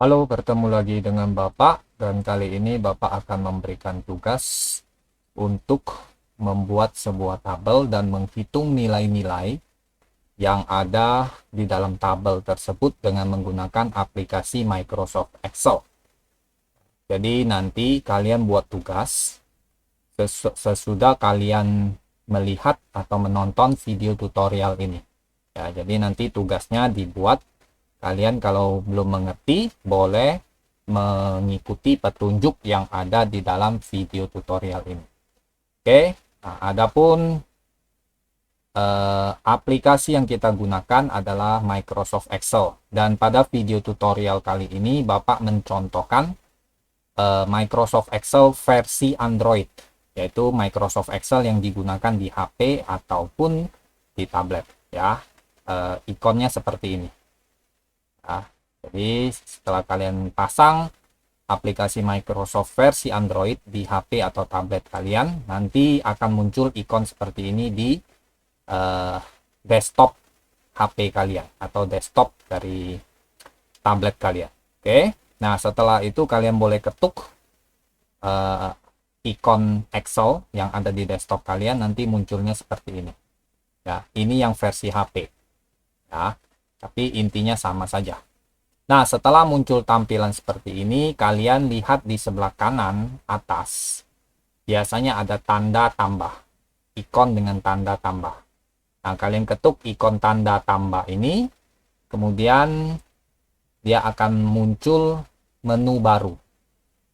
Halo, bertemu lagi dengan Bapak dan kali ini Bapak akan memberikan tugas untuk membuat sebuah tabel dan menghitung nilai-nilai yang ada di dalam tabel tersebut dengan menggunakan aplikasi Microsoft Excel. Jadi nanti kalian buat tugas sesudah kalian melihat atau menonton video tutorial ini. Ya, jadi nanti tugasnya dibuat. Kalian kalau belum mengerti, boleh mengikuti petunjuk yang ada di dalam video tutorial ini. Oke, nah, adapun aplikasi yang kita gunakan adalah Microsoft Excel. Dan pada video tutorial kali ini, Bapak mencontohkan Microsoft Excel versi Android, yaitu Microsoft Excel yang digunakan di HP ataupun di tablet. Ya, ikonnya seperti ini. Nah, jadi setelah kalian pasang aplikasi Microsoft versi Android di HP atau tablet kalian, nanti akan muncul ikon seperti ini di desktop HP kalian atau desktop dari tablet kalian. Oke, nah setelah itu kalian boleh ketuk ikon Excel yang ada di desktop kalian, nanti munculnya seperti ini. Ya, ini yang versi HP. Ya, tapi intinya sama saja. Nah, setelah muncul tampilan seperti ini, kalian lihat di sebelah kanan atas, biasanya ada tanda tambah, ikon dengan tanda tambah. Nah, kalian ketuk ikon tanda tambah ini, kemudian dia akan muncul menu baru,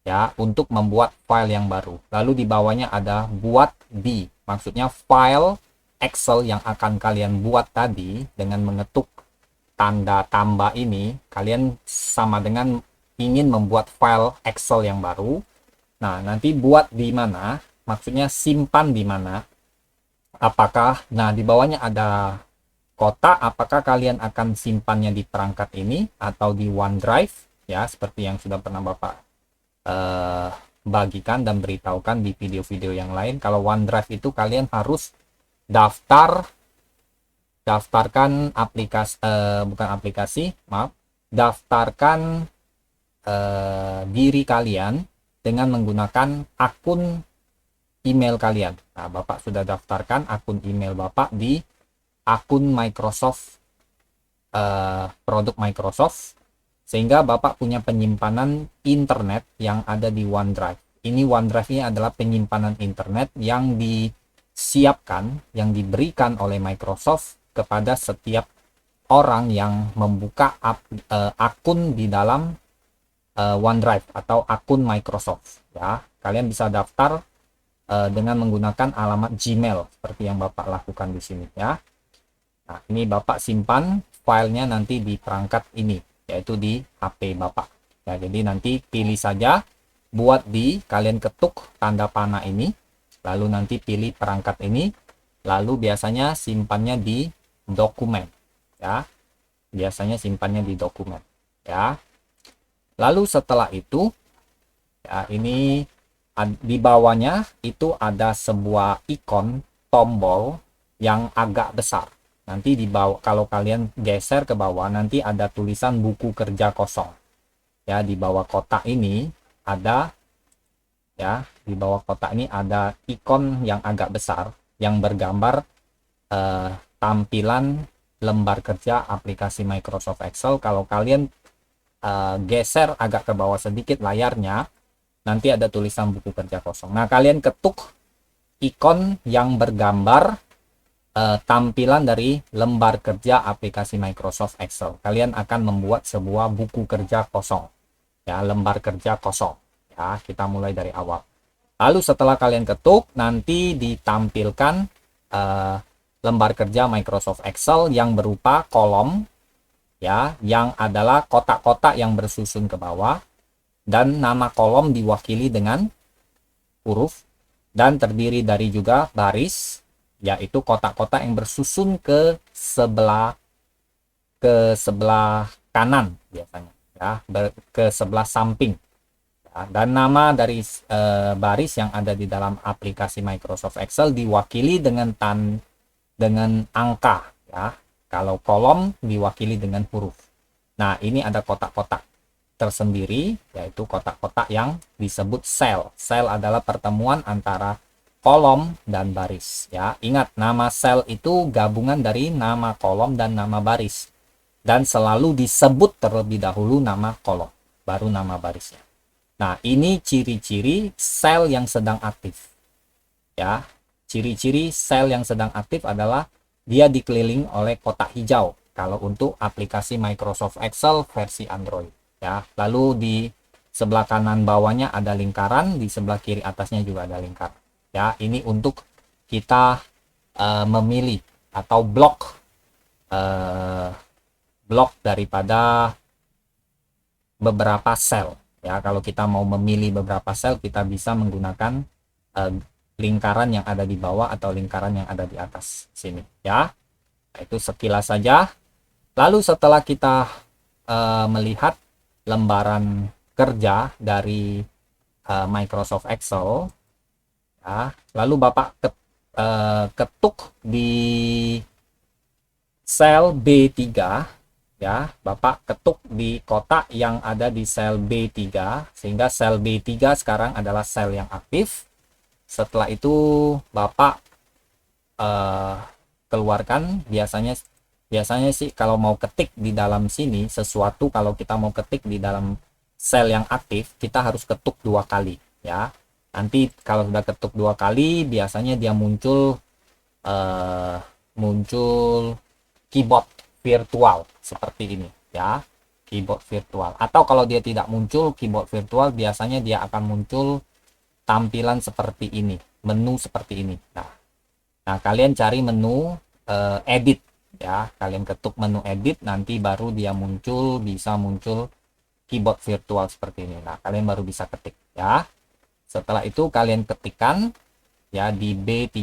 ya, untuk membuat file yang baru. Lalu di bawahnya ada buat di, maksudnya file Excel yang akan kalian buat tadi dengan mengetuk tanda tambah ini, kalian sama dengan ingin membuat file Excel yang baru. Nah, nanti buat di mana, maksudnya simpan di mana. Apakah, nah di bawahnya ada kotak, apakah kalian akan simpannya di perangkat ini atau di OneDrive, ya, seperti yang sudah pernah Bapak bagikan dan beritahukan di video-video yang lain. Kalau OneDrive itu kalian harus daftarkan aplikasi, bukan aplikasi, maaf, daftarkan diri kalian dengan menggunakan akun email kalian. Nah, Bapak sudah daftarkan akun email Bapak di akun Microsoft, produk Microsoft, sehingga Bapak punya penyimpanan internet yang ada di OneDrive. Ini OneDrive ini adalah penyimpanan internet yang disiapkan, yang diberikan oleh Microsoft kepada setiap orang yang membuka akun di dalam OneDrive atau akun Microsoft. Ya, kalian bisa daftar dengan menggunakan alamat Gmail seperti yang Bapak lakukan di sini, ya. Nah, ini Bapak simpan filenya nanti di perangkat ini, yaitu di HP Bapak. Ya, jadi nanti pilih saja buat di, kalian ketuk tanda panah ini, lalu nanti pilih perangkat ini, lalu biasanya simpannya di dokumen, ya. Biasanya simpannya di dokumen, ya. Lalu setelah itu, ya, ini di bawahnya itu ada sebuah ikon tombol yang agak besar. Nanti di bawah, kalau kalian geser ke bawah, nanti ada tulisan buku kerja kosong. Ya, di bawah kotak ini ada, ya, di bawah kotak ini ada ikon yang agak besar yang bergambar tampilan lembar kerja aplikasi Microsoft Excel. Kalau kalian geser agak ke bawah sedikit layarnya, nanti ada tulisan buku kerja kosong. Nah, kalian ketuk ikon yang bergambar tampilan dari lembar kerja aplikasi Microsoft Excel. Kalian akan membuat sebuah buku kerja kosong, ya, lembar kerja kosong. Ya, kita mulai dari awal. Lalu setelah kalian ketuk, nanti ditampilkan lembar kerja Microsoft Excel yang berupa kolom, ya, yang adalah kotak-kotak yang bersusun ke bawah, dan nama kolom diwakili dengan huruf, dan terdiri dari juga baris, yaitu kotak-kotak yang bersusun ke sebelah kanan biasanya, ya, ke sebelah samping, ya, dan nama dari baris yang ada di dalam aplikasi Microsoft Excel diwakili dengan angka, ya. Kalau kolom diwakili dengan huruf. Nah, ini ada kotak-kotak sel sendiri, yaitu kotak-kotak yang disebut sel. Sel adalah pertemuan antara kolom dan baris. Ya, ingat nama sel itu gabungan dari nama kolom dan nama baris. Dan selalu disebut terlebih dahulu nama kolom, baru nama barisnya. Nah, ini ciri-ciri sel yang sedang aktif. Ya, ciri-ciri sel yang sedang aktif adalah dia dikelilingi oleh kotak hijau kalau untuk aplikasi Microsoft Excel versi Android. Ya, lalu di sebelah kanan bawahnya ada lingkaran, di sebelah kiri atasnya juga ada lingkaran. Ya, ini untuk kita memilih atau blok daripada beberapa sel. Ya, kalau kita mau memilih beberapa sel, kita bisa menggunakan lingkaran yang ada di bawah atau lingkaran yang ada di atas sini. Ya, nah, itu sekilas saja. Lalu setelah kita melihat lembaran kerja dari Microsoft Excel, ya, lalu Bapak ketuk di sel B3, ya, Bapak ketuk di kotak yang ada di sel B3, sehingga sel B3 sekarang adalah sel yang aktif. Setelah itu Bapak keluarkan, biasanya sih kalau mau ketik di dalam sini sesuatu, kalau kita mau ketik di dalam sel yang aktif, kita harus ketuk 2 kali, ya. Nanti kalau sudah ketuk 2 kali, biasanya dia muncul keyboard virtual seperti ini, ya, keyboard virtual. Atau kalau dia tidak muncul keyboard virtual, biasanya dia akan muncul tampilan seperti ini, menu seperti ini. Nah, kalian cari menu edit, ya, kalian ketuk menu edit, nanti baru dia muncul, bisa muncul keyboard virtual seperti ini. Nah, kalian baru bisa ketik, ya. Setelah itu kalian ketikkan, ya, di B3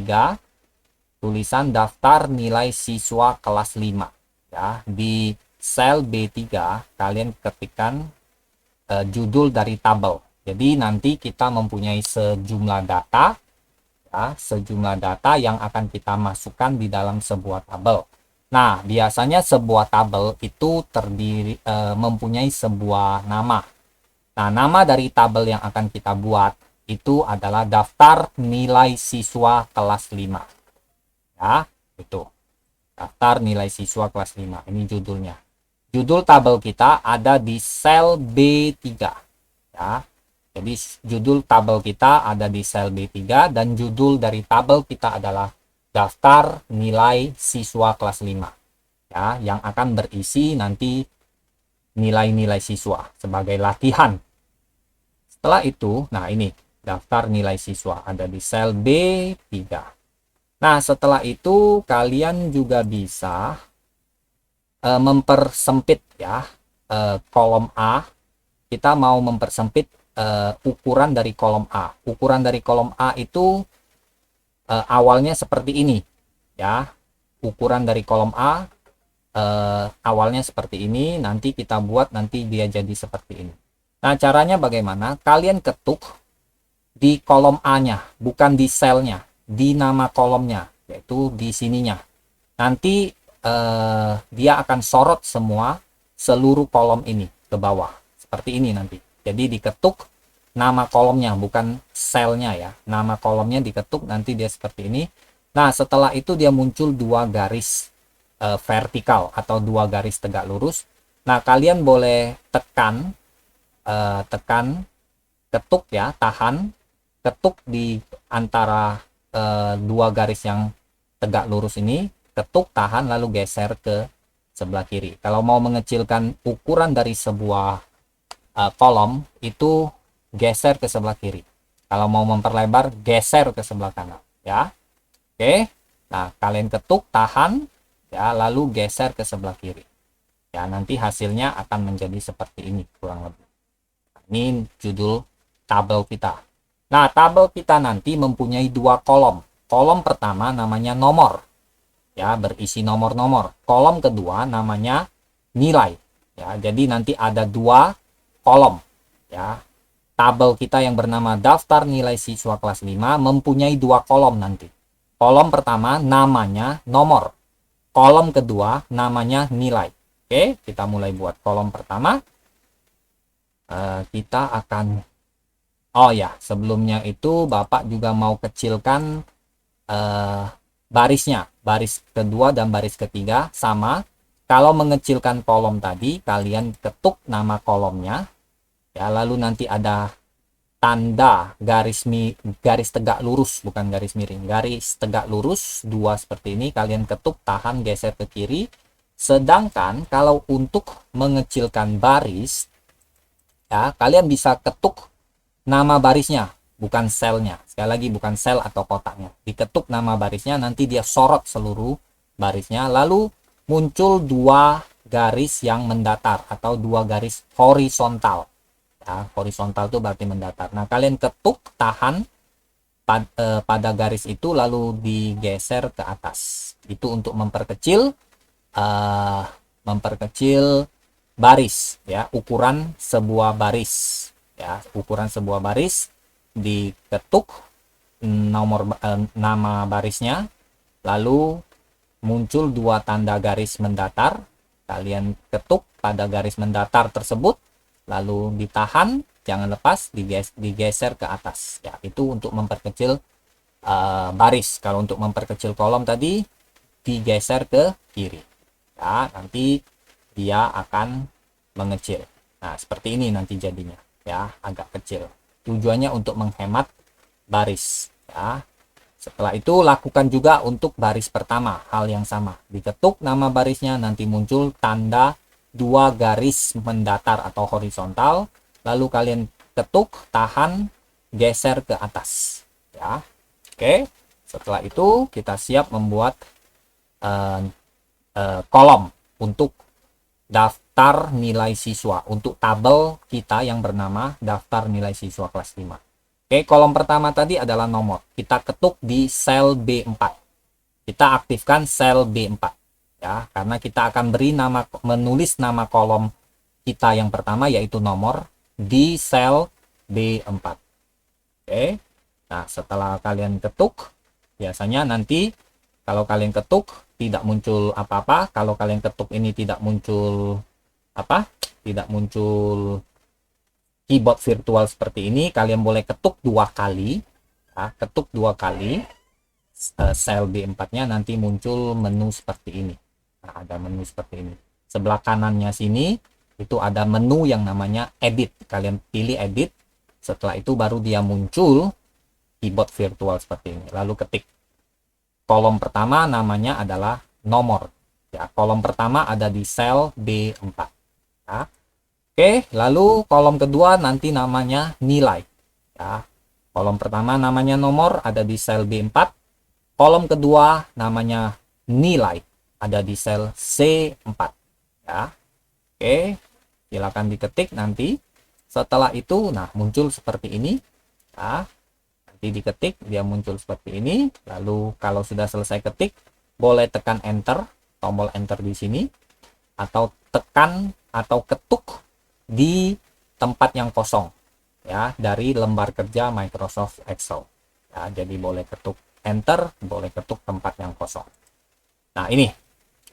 tulisan daftar nilai siswa kelas 5, ya. Di sel B3 kalian ketikkan judul dari tabel. Jadi nanti kita mempunyai sejumlah data, ya, sejumlah data yang akan kita masukkan di dalam sebuah tabel. Nah, biasanya sebuah tabel itu mempunyai sebuah nama. Nah, nama dari tabel yang akan kita buat itu adalah daftar nilai siswa kelas 5. Ya, itu. Daftar nilai siswa kelas 5. Ini judulnya. Judul tabel kita ada di sel B3. Ya. Jadi judul tabel kita ada di sel B3 dan judul dari tabel kita adalah daftar nilai siswa kelas 5. Ya, yang akan berisi nanti nilai-nilai siswa sebagai latihan. Setelah itu, nah ini daftar nilai siswa ada di sel B3. Nah, setelah itu kalian juga bisa mempersempit, ya, kolom A. Kita mau mempersempit ukuran dari kolom A. Ukuran dari kolom A itu awalnya seperti ini, ya. Ukuran dari kolom A awalnya seperti ini, nanti kita buat nanti dia jadi seperti ini. Nah, caranya bagaimana? Kalian ketuk di kolom A-nya, bukan di selnya, di nama kolomnya, yaitu di sininya. Nanti dia akan sorot semua seluruh kolom ini ke bawah, seperti ini nanti. Jadi diketuk nama kolomnya, bukan selnya, ya. Nama kolomnya diketuk, nanti dia seperti ini. Nah, setelah itu dia muncul 2 garis vertikal atau 2 garis tegak lurus. Nah, kalian boleh ketuk, ya, tahan, ketuk di antara 2 garis yang tegak lurus ini, ketuk, tahan, lalu geser ke sebelah kiri. Kalau mau mengecilkan ukuran dari sebuah kolom itu geser ke sebelah kiri. Kalau mau memperlebar, geser ke sebelah kanan, ya. Oke. Nah, kalian ketuk, tahan, ya, lalu geser ke sebelah kiri. Ya, nanti hasilnya akan menjadi seperti ini kurang lebih. Ini judul tabel kita. Nah, tabel kita nanti mempunyai 2 kolom. Kolom pertama namanya nomor, ya, berisi nomor-nomor. Kolom kedua namanya nilai, ya. Jadi nanti ada 2 kolom, ya. Tabel kita yang bernama daftar nilai siswa kelas 5 mempunyai 2 kolom nanti. Kolom pertama namanya nomor, kolom kedua namanya nilai. Oke, kita mulai buat kolom pertama. kita akan, oh ya, sebelumnya itu Bapak juga mau kecilkan barisnya, baris kedua dan baris ketiga sama. Kalau mengecilkan kolom tadi, kalian ketuk nama kolomnya, ya, lalu nanti ada tanda garis tegak lurus, bukan garis miring, garis tegak lurus dua seperti ini, kalian ketuk, tahan, geser ke kiri. Sedangkan kalau untuk mengecilkan baris, ya, kalian bisa ketuk nama barisnya, bukan selnya. Sekali lagi, bukan sel atau kotaknya. Diketuk nama barisnya, nanti dia sorot seluruh barisnya, lalu muncul dua garis yang mendatar atau dua garis horizontal. Ya, horizontal itu berarti mendatar. Nah, kalian ketuk, tahan pada garis itu, lalu digeser ke atas. Itu untuk memperkecil baris, ya, ukuran sebuah baris. Ya, ukuran sebuah baris, diketuk nama barisnya, lalu muncul dua tanda garis mendatar, kalian ketuk pada garis mendatar tersebut, lalu ditahan, jangan lepas, digeser ke atas. Ya, itu untuk memperkecil baris. Kalau untuk memperkecil kolom tadi, digeser ke kiri. Ya, nanti dia akan mengecil. Nah, seperti ini nanti jadinya, ya, agak kecil. Tujuannya untuk menghemat baris, ya. Setelah itu lakukan juga untuk baris pertama, hal yang sama. Diketuk nama barisnya, nanti muncul tanda dua garis mendatar atau horizontal, lalu kalian ketuk, tahan, geser ke atas, ya. Oke, setelah itu kita siap membuat kolom untuk daftar nilai siswa, untuk tabel kita yang bernama daftar nilai siswa kelas 5. Oke, kolom pertama tadi adalah nomor. Kita ketuk di sel B4. Kita aktifkan sel B4, ya, karena kita akan menulis nama kolom kita yang pertama, yaitu nomor, di sel B4. Oke. Nah, setelah kalian ketuk, biasanya nanti kalau kalian ketuk tidak muncul apa-apa. Kalau kalian ketuk ini tidak muncul apa? Tidak muncul keyboard virtual seperti ini, kalian boleh ketuk dua kali. Ya, ketuk dua kali sel B4-nya, nanti muncul menu seperti ini. Nah, ada menu seperti ini. Sebelah kanannya sini itu ada menu yang namanya edit. Kalian pilih edit. Setelah itu baru dia muncul keyboard virtual seperti ini. Lalu ketik. Kolom pertama namanya adalah nomor. Ya, kolom pertama ada di sel B4. Ya. Oke, lalu kolom kedua nanti namanya nilai. Ya. Kolom pertama namanya nomor, ada di sel B4. Kolom kedua namanya nilai, ada di sel C4. Ya. Oke, silakan diketik nanti. Setelah itu, nah, muncul seperti ini. Ya. Nanti diketik, dia muncul seperti ini. Lalu kalau sudah selesai ketik, boleh tekan enter, tombol enter di sini, atau tekan atau ketuk di tempat yang kosong, ya, dari lembar kerja Microsoft Excel. Ya, jadi boleh ketuk enter, boleh ketuk tempat yang kosong. Nah, ini,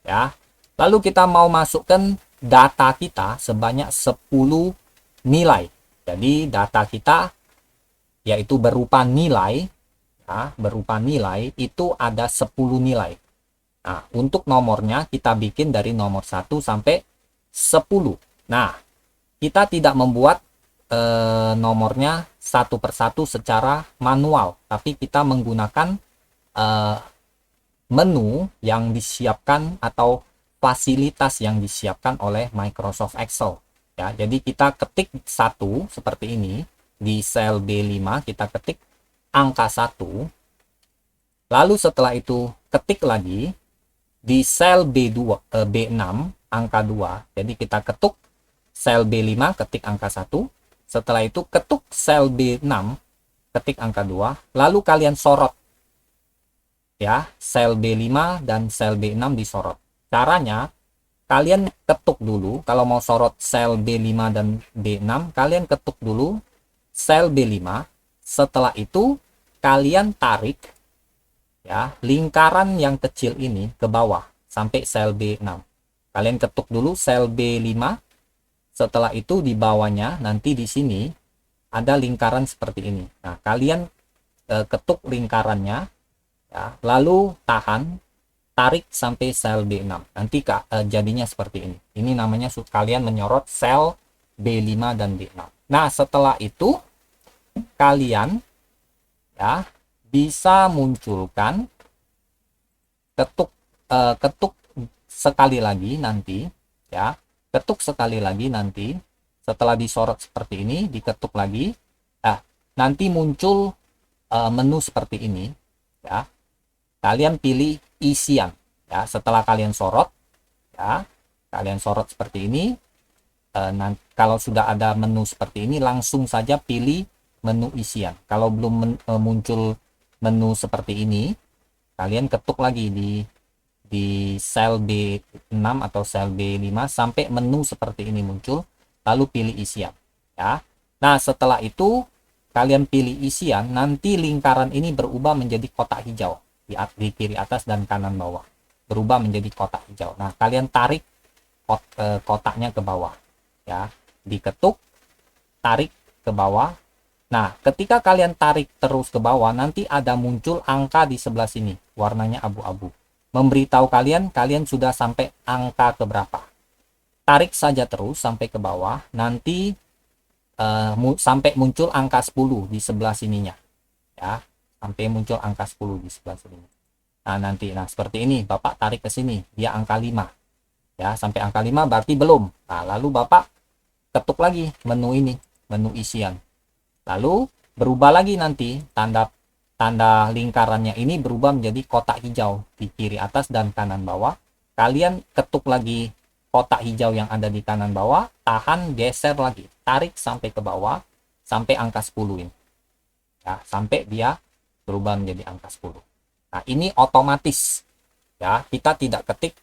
ya. Lalu kita mau masukkan data kita sebanyak 10 nilai. Jadi data kita yaitu berupa nilai, ya, berupa nilai itu ada 10 nilai. Nah, untuk nomornya kita bikin dari nomor 1 sampai 10. Nah, kita tidak membuat nomornya satu persatu secara manual, tapi kita menggunakan menu yang disiapkan atau fasilitas yang disiapkan oleh Microsoft Excel. Ya, jadi kita ketik 1 seperti ini. Di sel B5 kita ketik angka 1, lalu setelah itu ketik lagi di sel B6 angka 2. Jadi kita ketuk sel B5, ketik angka 1, setelah itu ketuk sel B6, ketik angka 2, lalu kalian sorot, ya, sel B5 dan sel B6 disorot. Caranya, kalian ketuk dulu, kalau mau sorot sel B5 dan B6, kalian ketuk dulu sel B5, setelah itu kalian tarik, ya, lingkaran yang kecil ini ke bawah sampai sel B6. Kalian ketuk dulu sel B5, Setelah itu di bawahnya nanti di sini ada lingkaran seperti ini. Nah, kalian ketuk lingkarannya ya, lalu tarik sampai sel B6. Nanti jadinya seperti ini. Ini namanya kalian menyorot sel B5 dan B6. Nah, setelah itu kalian ya bisa munculkan ketuk sekali lagi nanti ya. Ketuk sekali lagi nanti setelah disorot seperti ini, diketuk lagi. Nanti muncul menu seperti ini ya. Kalian pilih isian ya. Setelah kalian sorot ya, kalian sorot seperti ini. Kalau sudah ada menu seperti ini, langsung saja pilih menu isian. Kalau belum muncul menu seperti ini, kalian ketuk lagi di sel B6 atau sel B5 sampai menu seperti ini muncul, lalu pilih isian ya. Nah, setelah itu kalian pilih isian, nanti lingkaran ini berubah menjadi kotak hijau di kiri atas dan kanan bawah, berubah menjadi kotak hijau. Nah, kalian tarik kotaknya ke bawah ya, diketuk, tarik ke bawah. Nah, ketika kalian tarik terus ke bawah, nanti ada muncul angka di sebelah sini, warnanya abu-abu, memberitahu kalian sudah sampai angka keberapa. Tarik saja terus sampai ke bawah, nanti sampai muncul angka 10 di sebelah sininya ya, sampai muncul angka 10 di sebelah sini. Nah, seperti ini, Bapak tarik ke sini, dia angka 5 ya, sampai angka 5 berarti belum. Nah, lalu Bapak ketuk lagi menu ini, menu isian, lalu berubah lagi, nanti tanda lingkarannya ini berubah menjadi kotak hijau di kiri atas dan kanan bawah. Kalian ketuk lagi kotak hijau yang ada di kanan bawah, tahan, geser lagi, tarik sampai ke bawah sampai angka 10 ini ya, sampai dia berubah menjadi angka 10. Nah, ini otomatis ya, kita tidak ketik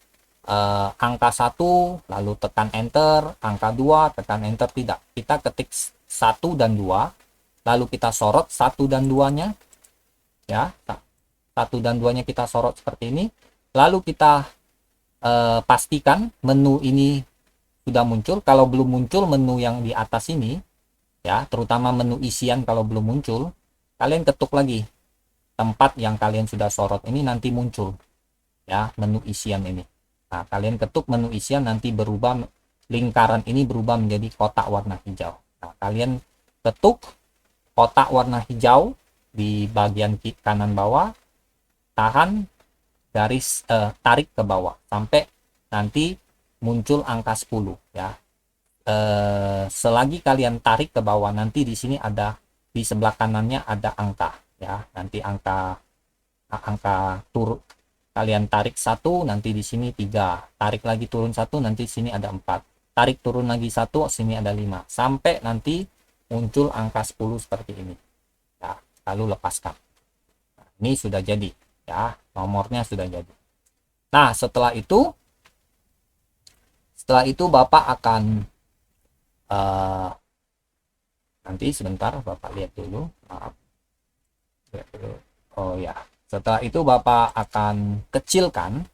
angka 1 lalu tekan enter, angka 2 tekan enter, tidak. Kita ketik 1 dan 2, lalu kita sorot 1 dan 2-nya ya, 1 dan 2-nya kita sorot seperti ini, lalu kita pastikan menu ini sudah muncul. Kalau belum muncul menu yang di atas ini ya, terutama menu isian, kalau belum muncul, kalian ketuk lagi tempat yang kalian sudah sorot ini, nanti muncul ya menu isian ini. Nah, kalian ketuk menu isian, nanti berubah, lingkaran ini berubah menjadi kotak warna hijau. Nah, kalian ketuk kotak warna hijau di bagian kanan bawah, tahan, garis tarik ke bawah sampai nanti muncul angka 10 ya. Selagi kalian tarik ke bawah, nanti di sini ada, di sebelah kanannya ada angka ya, nanti angka turun. Kalian tarik 1, nanti di sini 3, tarik lagi turun 1, nanti di sini ada 4, tarik turun lagi 1, sini ada 5, sampai nanti muncul angka 10 seperti ini ya, lalu lepaskan. Nah, ini sudah jadi ya, nomornya sudah jadi. Nah, setelah itu Bapak akan nanti sebentar, Bapak lihat dulu, maaf, lihat dulu. Oh ya, setelah itu Bapak akan kecilkan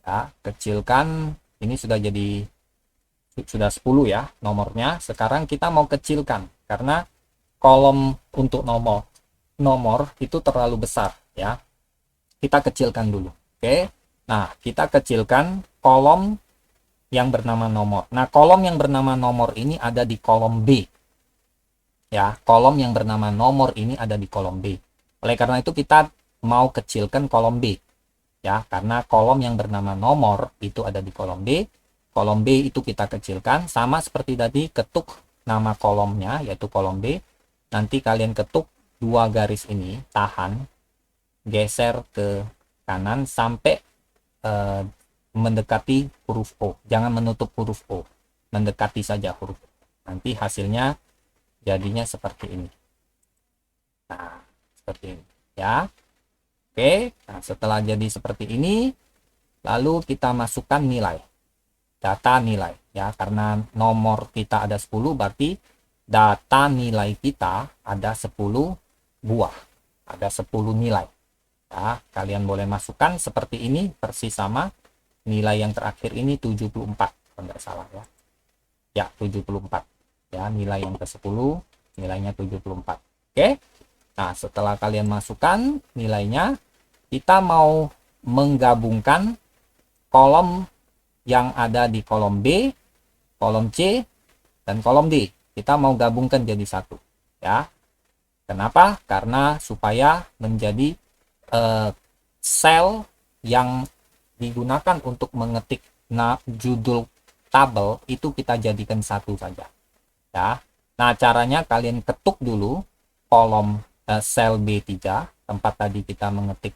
ya, ini sudah jadi, sudah 10 ya nomornya. Sekarang kita mau kecilkan karena kolom untuk nomor itu terlalu besar ya, kita kecilkan dulu. Oke, nah kita kecilkan kolom yang bernama nomor. Nah, kolom yang bernama nomor ini ada di kolom B ya, kolom yang bernama nomor ini ada di kolom B. Oleh karena itu kita mau kecilkan kolom B ya, karena kolom yang bernama nomor itu ada di kolom B. Kolom B itu kita kecilkan, sama seperti tadi, ketuk nama kolomnya yaitu kolom B, nanti kalian ketuk 2 garis ini, tahan, geser ke kanan sampai mendekati huruf O, jangan menutup huruf O, mendekati saja huruf O. Nanti hasilnya jadinya seperti ini. Nah, seperti ini ya. Oke, nah setelah jadi seperti ini, lalu kita masukkan nilai, data nilai ya, karena nomor kita ada 10, berarti data nilai kita ada 10 buah, ada 10 nilai ya. Kalian boleh masukkan seperti ini, persis sama nilai yang terakhir ini 74 kalau nggak salah ya. Ya, 74. Ya, nilai yang ke-10 nilainya 74. Oke. Nah, setelah kalian masukkan nilainya, kita mau menggabungkan kolom yang ada di kolom B, kolom C, dan kolom D. Kita mau gabungkan jadi satu. Ya. Kenapa? Karena supaya menjadi sel yang digunakan untuk mengetik judul tabel itu kita jadikan satu saja. Ya. Nah, caranya kalian ketuk dulu kolom sel B3 tempat tadi kita mengetik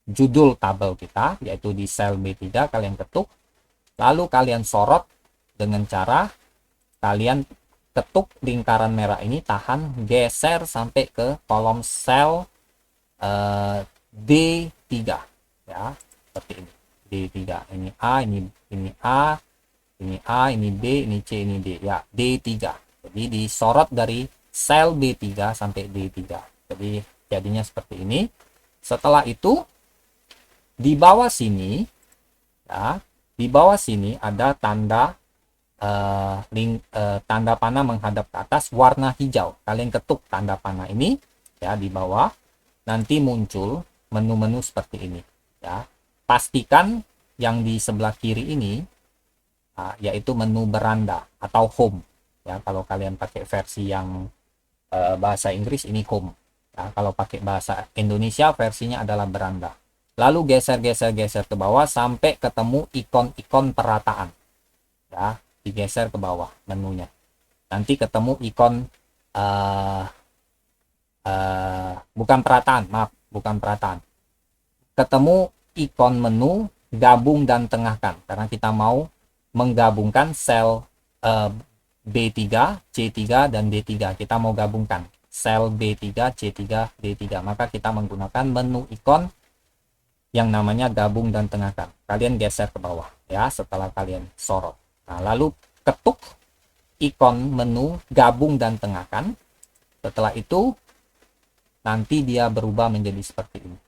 judul tabel kita, yaitu di sel B3. Kalian ketuk, lalu kalian sorot dengan cara kalian ketuk lingkaran merah ini, tahan, geser sampai ke kolom sel D3 ya, seperti ini. D3, ini A, ini A, ini A, ini B, ini C, ini D ya, D3. Jadi disorot dari sel B3 sampai D3. Jadi jadinya seperti ini. Setelah itu di bawah sini ya, di bawah sini ada tanda tanda panah menghadap ke atas warna hijau. Kalian ketuk tanda panah ini ya di bawah, nanti muncul menu-menu seperti ini ya. Pastikan yang di sebelah kiri ini yaitu menu beranda atau home ya. Kalau kalian pakai versi yang bahasa Inggris ini home ya. Kalau pakai bahasa Indonesia versinya adalah beranda. Lalu geser ke bawah sampai ketemu ikon-ikon perataan ya, digeser ke bawah menunya. Nanti ketemu ikon bukan perataan. Ketemu ikon menu gabung dan tengahkan, karena kita mau menggabungkan sel B3, C3, dan D3. Kita mau gabungkan sel B3, C3, D3. Maka kita menggunakan menu ikon yang namanya gabung dan tengahkan. Kalian geser ke bawah ya setelah kalian sorot. Nah, lalu ketuk ikon menu gabung dan tengahkan. Setelah itu nanti dia berubah menjadi seperti ini.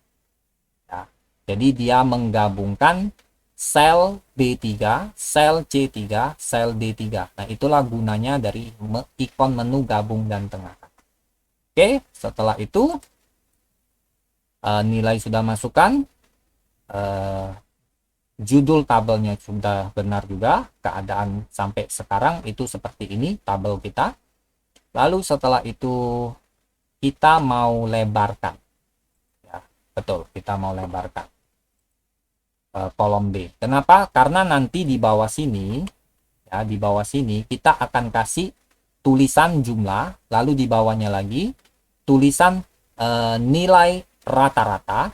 Ya. Jadi dia menggabungkan sel B3, sel C3, sel D3. Nah, itulah gunanya dari ikon menu gabung dan tengahkan. Oke, setelah itu nilai sudah masukkan, judul tabelnya sudah benar juga, keadaan sampai sekarang itu seperti ini tabel kita. Lalu setelah itu kita mau lebarkan ya, betul, kita mau lebarkan kolom B. Kenapa? Karena nanti di bawah sini ya, di bawah sini kita akan kasih tulisan jumlah, lalu di bawahnya lagi tulisan nilai rata-rata,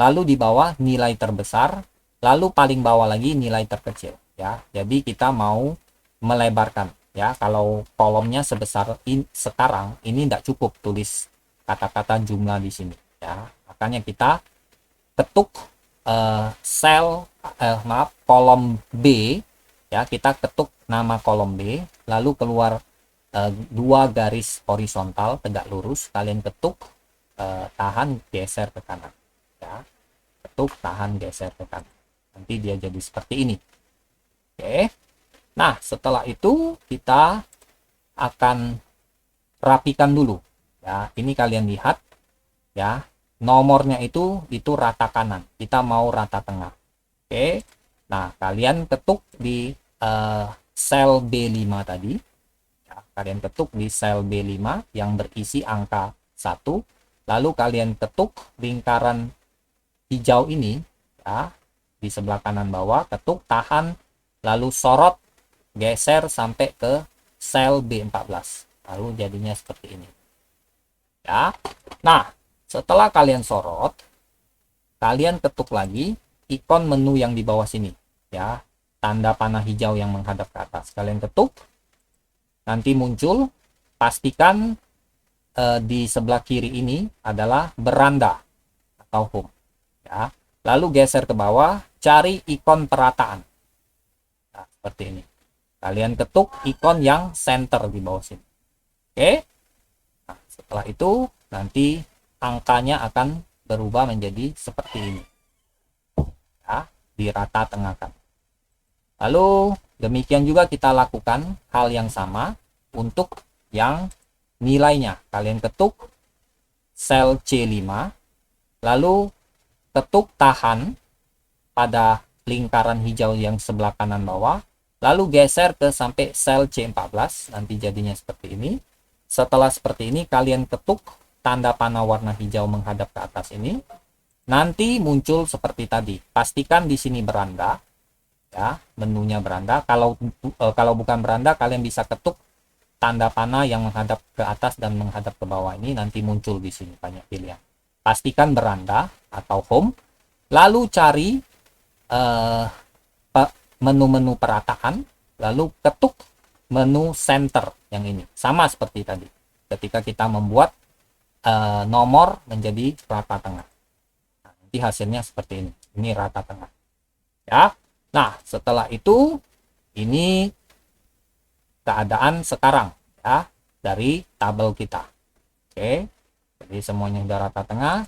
lalu di bawah nilai terbesar, lalu paling bawah lagi nilai terkecil ya. Jadi kita mau melebarkan ya. Kalau kolomnya sebesar sekarang ini tidak cukup tulis kata-kata jumlah di sini ya. Makanya kita ketuk kolom B ya, kita ketuk nama kolom B, lalu keluar dua garis horizontal tegak lurus, kalian ketuk, tahan, geser ke kanan ya. Ketuk, tahan, geser ke kanan. Nanti dia jadi seperti ini. Oke. Nah, setelah itu kita akan rapikan dulu ya. Ini kalian lihat ya, nomornya itu rata kanan, kita mau rata tengah. Oke. Nah, kalian ketuk di sel B5 tadi ya, kalian ketuk di sel B5 yang berisi angka 1, lalu kalian ketuk lingkaran hijau ini ya, di sebelah kanan bawah, ketuk, tahan, lalu sorot, geser sampai ke sel B14, lalu jadinya seperti ini ya. Nah, setelah kalian sorot, kalian ketuk lagi ikon menu yang di bawah sini ya, tanda panah hijau yang menghadap ke atas, kalian ketuk, nanti muncul, pastikan di sebelah kiri ini adalah beranda atau home ya. Lalu geser ke bawah, cari ikon perataan. Nah, seperti ini. Kalian ketuk ikon yang center di bawah sini. Oke. Nah, setelah itu nanti angkanya akan berubah menjadi seperti ini. Ya, di rata tengahkan. Lalu demikian juga kita lakukan hal yang sama untuk yang nilainya. Kalian ketuk sel C5, lalu ketuk tahan pada lingkaran hijau yang sebelah kanan bawah, lalu geser ke sampai sel C14, nanti jadinya seperti ini. Setelah seperti ini, kalian ketuk tanda panah warna hijau menghadap ke atas ini, nanti muncul seperti tadi. Pastikan di sini beranda, ya, menunya beranda. Kalau bukan beranda, kalian bisa ketuk tanda panah yang menghadap ke atas dan menghadap ke bawah ini, nanti muncul di sini banyak pilihan. Pastikan beranda atau home, lalu cari menu-menu perataan, lalu ketuk menu center yang ini, sama seperti tadi ketika kita membuat nomor menjadi rata tengah. Nah, nanti hasilnya seperti ini rata tengah, ya. Nah, setelah itu ini keadaan sekarang, ya, dari tabel kita. Oke, jadi semuanya sudah rata tengah.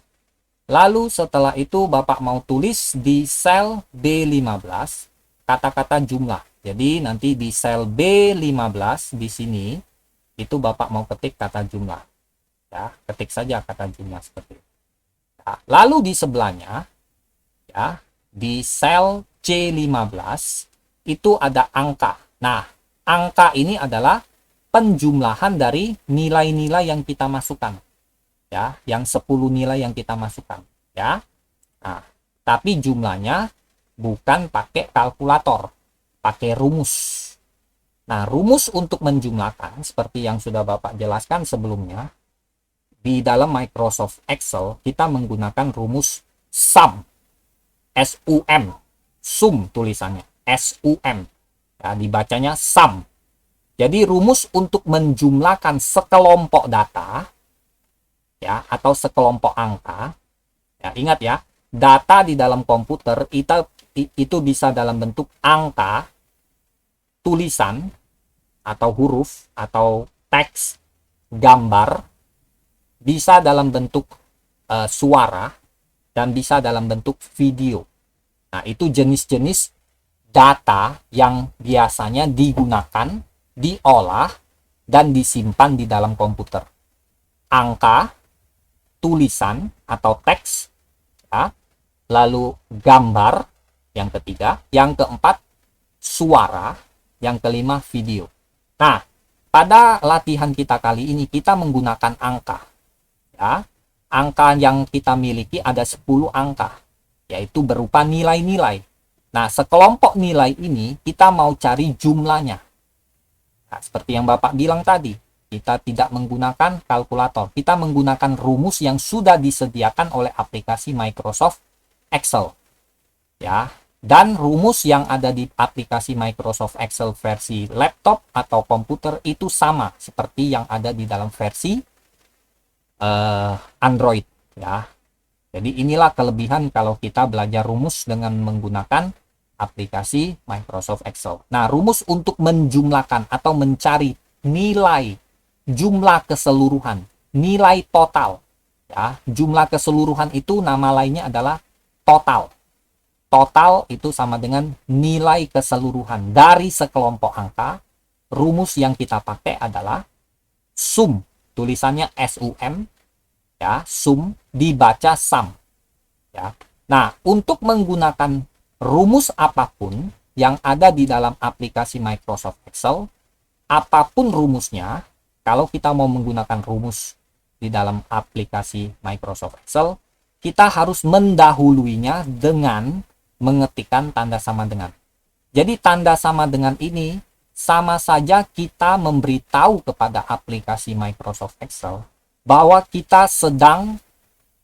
Lalu setelah itu Bapak mau tulis di sel B15 kata-kata jumlah. Jadi nanti di sel B15 di sini itu Bapak mau ketik kata jumlah. Ya, ketik saja kata jumlah seperti itu. Nah, lalu di sebelahnya, ya, di sel C15 itu ada angka. Nah, angka ini adalah penjumlahan dari nilai-nilai yang kita masukkan. Ya, yang 10 nilai yang kita masukkan, ya. Nah, tapi jumlahnya bukan pakai kalkulator, pakai rumus. Nah, rumus untuk menjumlahkan seperti yang sudah Bapak jelaskan sebelumnya, di dalam Microsoft Excel kita menggunakan rumus sum, SUM, sum tulisannya, SUM, ya, dibacanya sum. Jadi rumus untuk menjumlahkan sekelompok data, ya, atau sekelompok angka, ya, ingat ya, data di dalam komputer itu bisa dalam bentuk angka, tulisan atau huruf atau teks, gambar, bisa dalam bentuk suara, dan bisa dalam bentuk video. Nah, itu jenis-jenis data yang biasanya digunakan, diolah, dan disimpan di dalam komputer. Angka, tulisan atau teks, ya. Lalu gambar yang ketiga, yang keempat suara, yang kelima video. Nah, pada latihan kita kali ini kita menggunakan angka, ya. Angka yang kita miliki ada 10 angka, yaitu berupa nilai-nilai. Nah, sekelompok nilai ini kita mau cari jumlahnya. Nah, seperti yang Bapak bilang tadi, kita tidak menggunakan kalkulator, kita menggunakan rumus yang sudah disediakan oleh aplikasi Microsoft Excel, ya. Dan rumus yang ada di aplikasi Microsoft Excel versi laptop atau komputer itu sama seperti yang ada di dalam versi Android, ya. Jadi inilah kelebihan kalau kita belajar rumus dengan menggunakan aplikasi Microsoft Excel. Nah, rumus untuk menjumlahkan atau mencari nilai jumlah keseluruhan, nilai total, ya. Jumlah keseluruhan itu nama lainnya adalah total. Total itu sama dengan nilai keseluruhan dari sekelompok angka. Rumus yang kita pakai adalah sum, tulisannya SUM, ya, sum dibaca sum, ya. Nah, untuk menggunakan rumus apapun yang ada di dalam aplikasi Microsoft Excel, apapun rumusnya, kalau kita mau menggunakan rumus di dalam aplikasi Microsoft Excel, kita harus mendahuluinya dengan mengetikkan tanda sama dengan. Jadi tanda sama dengan ini sama saja kita memberitahu kepada aplikasi Microsoft Excel bahwa kita sedang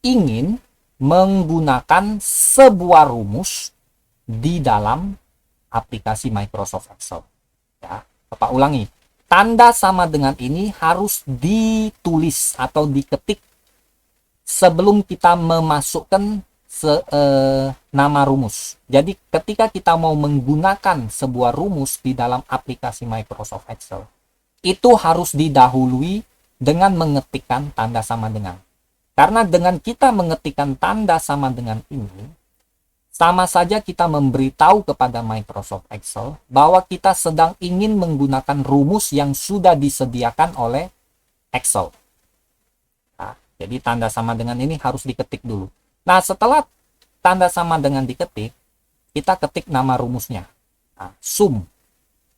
ingin menggunakan sebuah rumus di dalam aplikasi Microsoft Excel. Ya, Bapak ulangi. Tanda sama dengan ini harus ditulis atau diketik sebelum kita memasukkan nama rumus. Jadi ketika kita mau menggunakan sebuah rumus di dalam aplikasi Microsoft Excel, itu harus didahului dengan mengetikkan tanda sama dengan. Karena dengan kita mengetikkan tanda sama dengan ini, sama saja kita memberitahu kepada Microsoft Excel bahwa kita sedang ingin menggunakan rumus yang sudah disediakan oleh Excel. Nah, jadi tanda sama dengan ini harus diketik dulu. Nah, setelah tanda sama dengan diketik, kita ketik nama rumusnya. Nah, sum.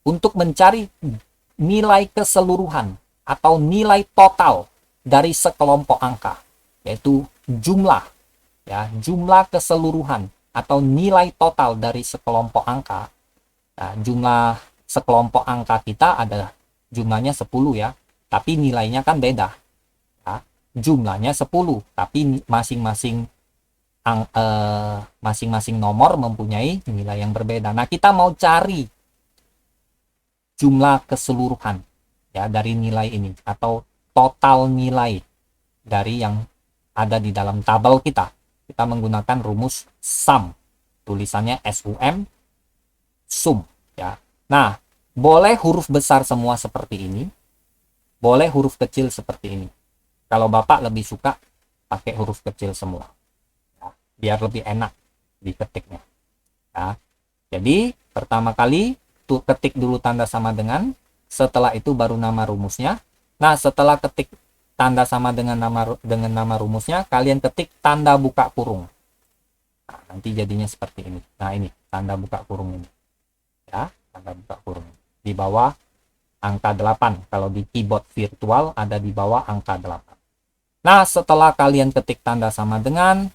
Untuk mencari nilai keseluruhan atau nilai total dari sekelompok angka, yaitu jumlah, ya, jumlah keseluruhan atau nilai total dari sekelompok angka. Nah, jumlah sekelompok angka kita ada jumlahnya 10 ya, tapi nilainya kan beda. Ya, jumlahnya 10, tapi masing-masing nomor mempunyai nilai yang berbeda. Nah, kita mau cari jumlah keseluruhan ya dari nilai ini atau total nilai dari yang ada di dalam tabel kita. Kita menggunakan rumus sum. Tulisannya SUM, sum ya. Nah, boleh huruf besar semua seperti ini, boleh huruf kecil seperti ini. Kalau Bapak lebih suka pakai huruf kecil semua. Ya, biar lebih enak diketiknya. Ya. Jadi, pertama kali ketik dulu tanda sama dengan, setelah itu baru nama rumusnya. Nah, setelah ketik tanda sama dengan nama rumusnya, kalian ketik tanda buka kurung. Nah, nanti jadinya seperti ini. Nah, ini tanda buka kurung ini. Ya, tanda buka kurung. Di bawah angka 8. Kalau di keyboard virtual ada di bawah angka 8. Nah, setelah kalian ketik tanda sama dengan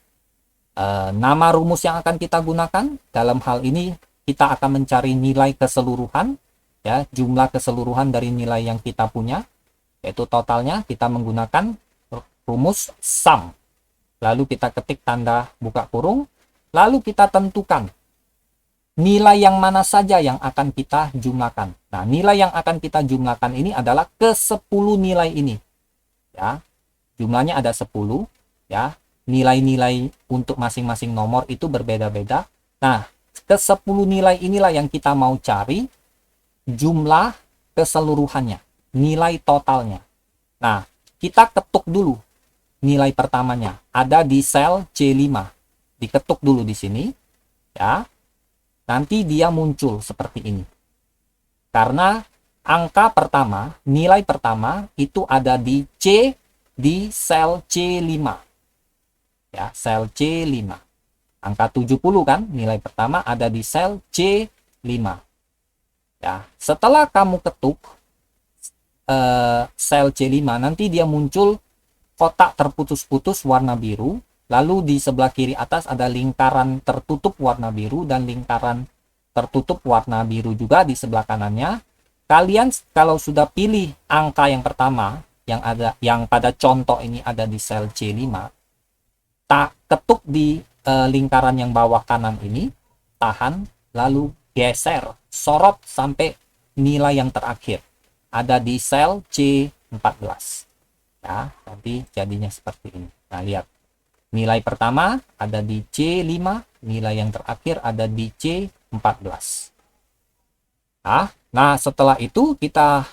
nama rumus yang akan kita gunakan, dalam hal ini kita akan mencari nilai keseluruhan, ya, jumlah keseluruhan dari nilai yang kita punya, yaitu totalnya. Kita menggunakan rumus sum. Lalu kita ketik tanda buka kurung, lalu kita tentukan nilai yang mana saja yang akan kita jumlahkan. Nah, nilai yang akan kita jumlahkan ini adalah ke 10 nilai ini. Ya, jumlahnya ada 10, ya. Nilai-nilai untuk masing-masing nomor itu berbeda-beda. Nah, ke 10 nilai inilah yang kita mau cari jumlah keseluruhannya, nilai totalnya. Nah, kita ketuk dulu nilai pertamanya, ada di sel C5. Diketuk dulu di sini, ya. Nanti dia muncul seperti ini. Karena angka pertama, nilai pertama itu ada di C, di sel C5. Ya, sel C5. Angka 70 kan, nilai pertama ada di sel C5. Ya, setelah kamu ketuk sel C5, nanti dia muncul kotak terputus-putus warna biru, lalu di sebelah kiri atas ada lingkaran tertutup warna biru dan lingkaran tertutup warna biru juga di sebelah kanannya. Kalian kalau sudah pilih angka yang pertama yang pada contoh ini ada di sel C5, tak ketuk di lingkaran yang bawah kanan ini, tahan, lalu geser, sorot sampai nilai yang terakhir ada di sel C14. Ya, nanti jadinya seperti ini. Nah, lihat, nilai pertama ada di C5, nilai yang terakhir ada di C14. Nah, setelah itu kita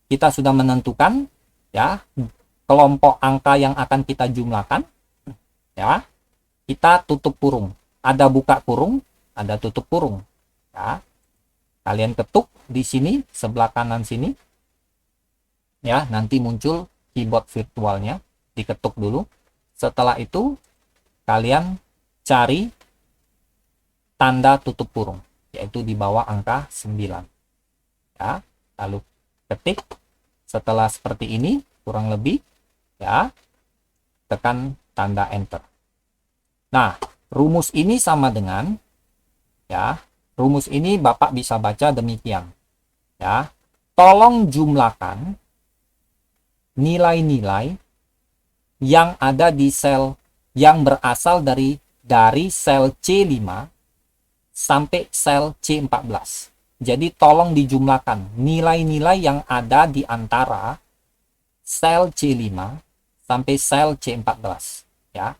sudah menentukan, ya, kelompok angka yang akan kita jumlahkan. Ya, kita tutup kurung. Ada buka kurung, ada tutup kurung. Ya, kalian ketuk di sini, sebelah kanan sini. Ya, nanti muncul keyboard virtualnya. Diketuk dulu. Setelah itu, kalian cari tanda tutup kurung, yaitu di bawah angka 9. Ya, lalu ketik. Setelah seperti ini, kurang lebih, ya, tekan tanda enter. Nah, rumus ini sama dengan, ya, rumus ini Bapak bisa baca demikian. Ya, tolong jumlahkan nilai-nilai yang ada di sel yang berasal dari sel C5 sampai sel C14. Jadi tolong dijumlahkan nilai-nilai yang ada di antara sel C5 sampai sel C14, ya.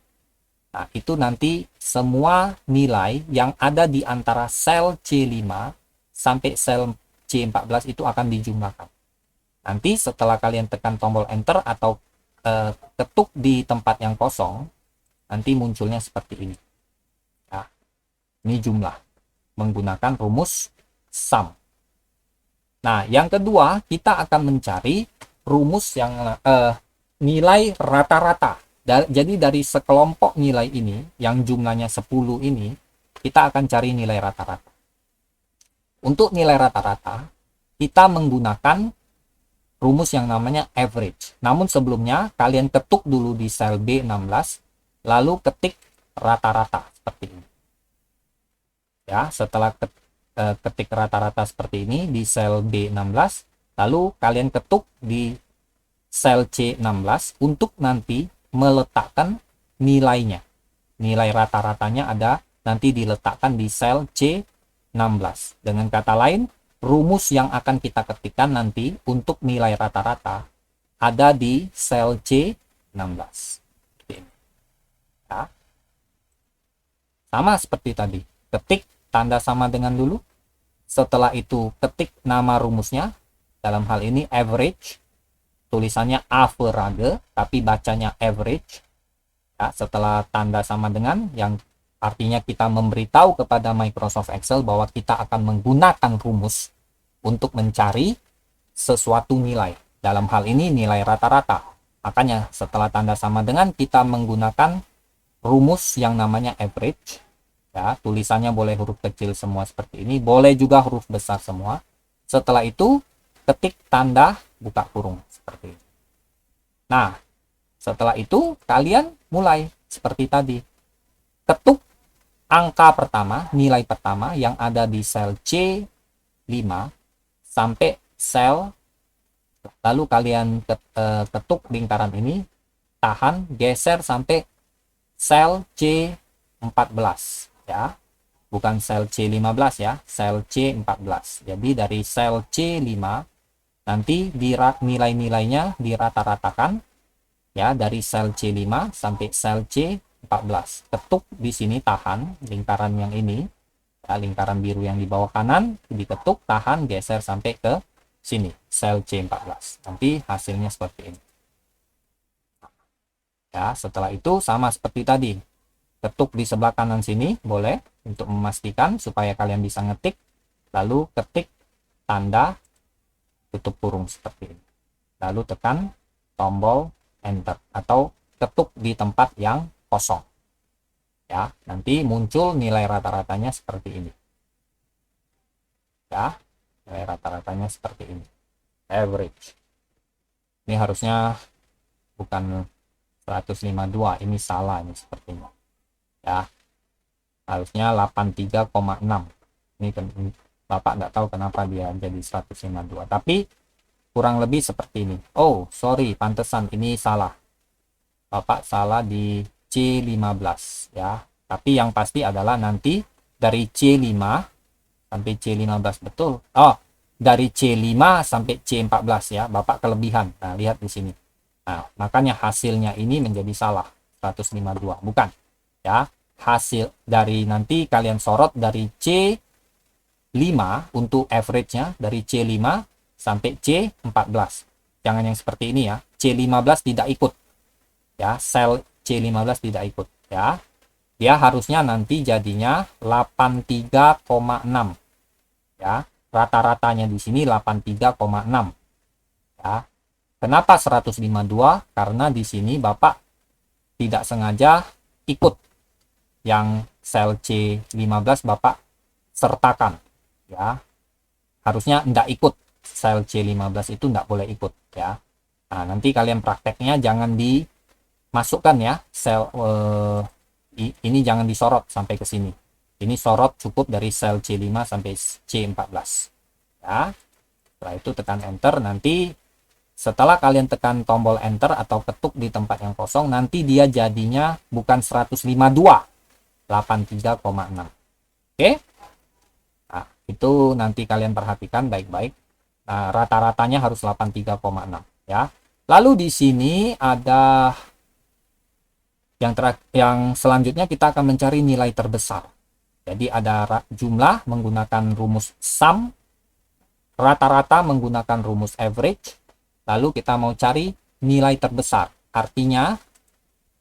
Nah, itu nanti semua nilai yang ada di antara sel C5 sampai sel C14 itu akan dijumlahkan. Nanti setelah kalian tekan tombol enter atau ketuk di tempat yang kosong, nanti munculnya seperti ini. Nah, Ini jumlah menggunakan rumus sum. Nah, yang kedua, kita akan mencari rumus yang nilai rata-rata. Jadi dari sekelompok nilai ini, yang jumlahnya 10 ini, kita akan cari nilai rata-rata. Untuk nilai rata-rata, kita menggunakan rumus yang namanya average. Namun sebelumnya, kalian ketuk dulu di sel B16, lalu ketik rata-rata seperti ini. Ya, setelah ketik rata-rata seperti ini di sel B16, lalu kalian ketuk di sel C16 untuk nanti meletakkan nilainya. Nilai rata-ratanya ada nanti diletakkan di sel C16. Dengan kata lain, rumus yang akan kita ketikkan nanti untuk nilai rata-rata ada di sel C16. Ya. Sama seperti tadi, ketik tanda sama dengan dulu. Setelah itu ketik nama rumusnya, dalam hal ini average, tulisannya average tapi bacanya average. Ya, setelah tanda sama dengan, yang artinya kita memberitahu kepada Microsoft Excel bahwa kita akan menggunakan rumus untuk mencari sesuatu nilai, dalam hal ini nilai rata-rata. Makanya setelah tanda sama dengan, kita menggunakan rumus yang namanya average. Ya, tulisannya boleh huruf kecil semua seperti ini, boleh juga huruf besar semua. Setelah itu ketik tanda buka kurung seperti ini. Nah, setelah itu kalian mulai seperti tadi, ketuk angka pertama, nilai pertama yang ada di sel C5 sampai sel, lalu kalian ketuk lingkaran ini, tahan, geser sampai sel C14. Ya, bukan sel C15 ya, sel C14. Jadi dari sel C5 nanti nilai-nilainya dirata-ratakan ya, dari sel C5 sampai sel C14. Ketuk di sini, tahan lingkaran yang ini ya, lingkaran biru yang di bawah kanan diketuk, tahan, geser sampai ke sini sel C14. Nanti hasilnya seperti ini. Ya, setelah itu sama seperti tadi, ketuk di sebelah kanan sini boleh untuk memastikan supaya kalian bisa ngetik, lalu ketik tanda tutup kurung seperti ini, lalu tekan tombol enter atau ketuk di tempat yang kosong ya, nanti muncul nilai rata-ratanya seperti ini ya, nilai rata-ratanya seperti ini, average. Ini harusnya bukan 152, ini salah ini sepertinya ya, harusnya 83,6. Ini Bapak nggak tahu kenapa dia jadi 152, tapi kurang lebih seperti ini. Oh sorry, pantesan ini salah, Bapak salah di C15 ya, tapi yang pasti adalah nanti dari C5 sampai C15, betul. Oh, dari C5 sampai C14 ya, Bapak kelebihan. Nah lihat di sini, nah makanya hasilnya ini menjadi salah, 152 bukan ya. Hasil dari nanti kalian sorot dari C5 untuk average-nya, dari C5 sampai C14. Jangan yang seperti ini ya, C15 tidak ikut ya, sel C15 tidak ikut ya. Dia harusnya nanti jadinya 83,6 ya, rata-ratanya di sini 83,6 ya. Kenapa 152? Karena di sini Bapak tidak sengaja ikut yang sel C15, Bapak sertakan ya, harusnya enggak ikut, sel C15 itu enggak boleh ikut ya. Nah nanti kalian prakteknya jangan dimasukkan ya, sel ini jangan disorot sampai ke sini, ini sorot cukup dari sel C5 sampai C14 ya. Setelah itu tekan enter, nanti setelah kalian tekan tombol enter atau ketuk di tempat yang kosong, nanti dia jadinya bukan 152, 83,6. Oke. Nah, itu nanti kalian perhatikan baik-baik. Nah, rata-ratanya harus 83,6 ya. Lalu di sini ada yang selanjutnya, kita akan mencari nilai terbesar. Jadi ada jumlah menggunakan rumus sum, rata-rata menggunakan rumus average, lalu kita mau cari nilai terbesar. Artinya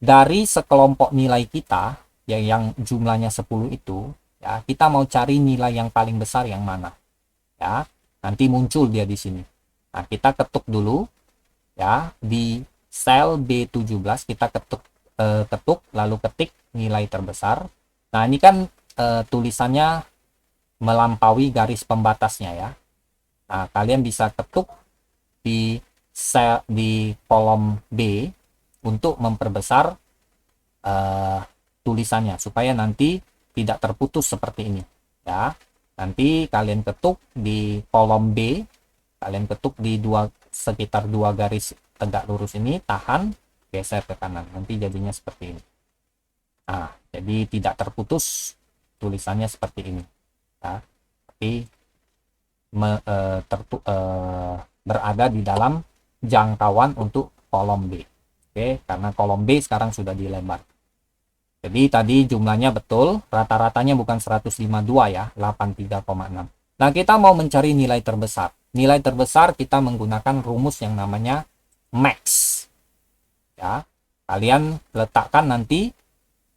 dari sekelompok nilai kita yang jumlahnya 10 itu, Ya, kita mau cari nilai yang paling besar yang mana. Ya, nanti muncul dia di sini. Nah, kita ketuk dulu ya di sel B17, kita ketuk lalu ketik nilai terbesar. Nah, ini kan tulisannya melampaui garis pembatasnya ya. Nah, kalian bisa ketuk di kolom B untuk memperbesar tulisannya supaya nanti tidak terputus seperti ini ya. Nanti kalian ketuk di kolom B, kalian ketuk di sekitar dua garis tegak lurus ini, tahan, geser ke kanan, nanti jadinya seperti ini. Nah, jadi tidak terputus tulisannya seperti ini ya, tapi berada di dalam jangkauan untuk kolom B. Oke, karena kolom B sekarang sudah dilebar. Jadi tadi jumlahnya betul, rata-ratanya bukan 152 ya, 83,6. Nah, kita mau mencari nilai terbesar. Nilai terbesar kita menggunakan rumus yang namanya max. Ya, kalian letakkan nanti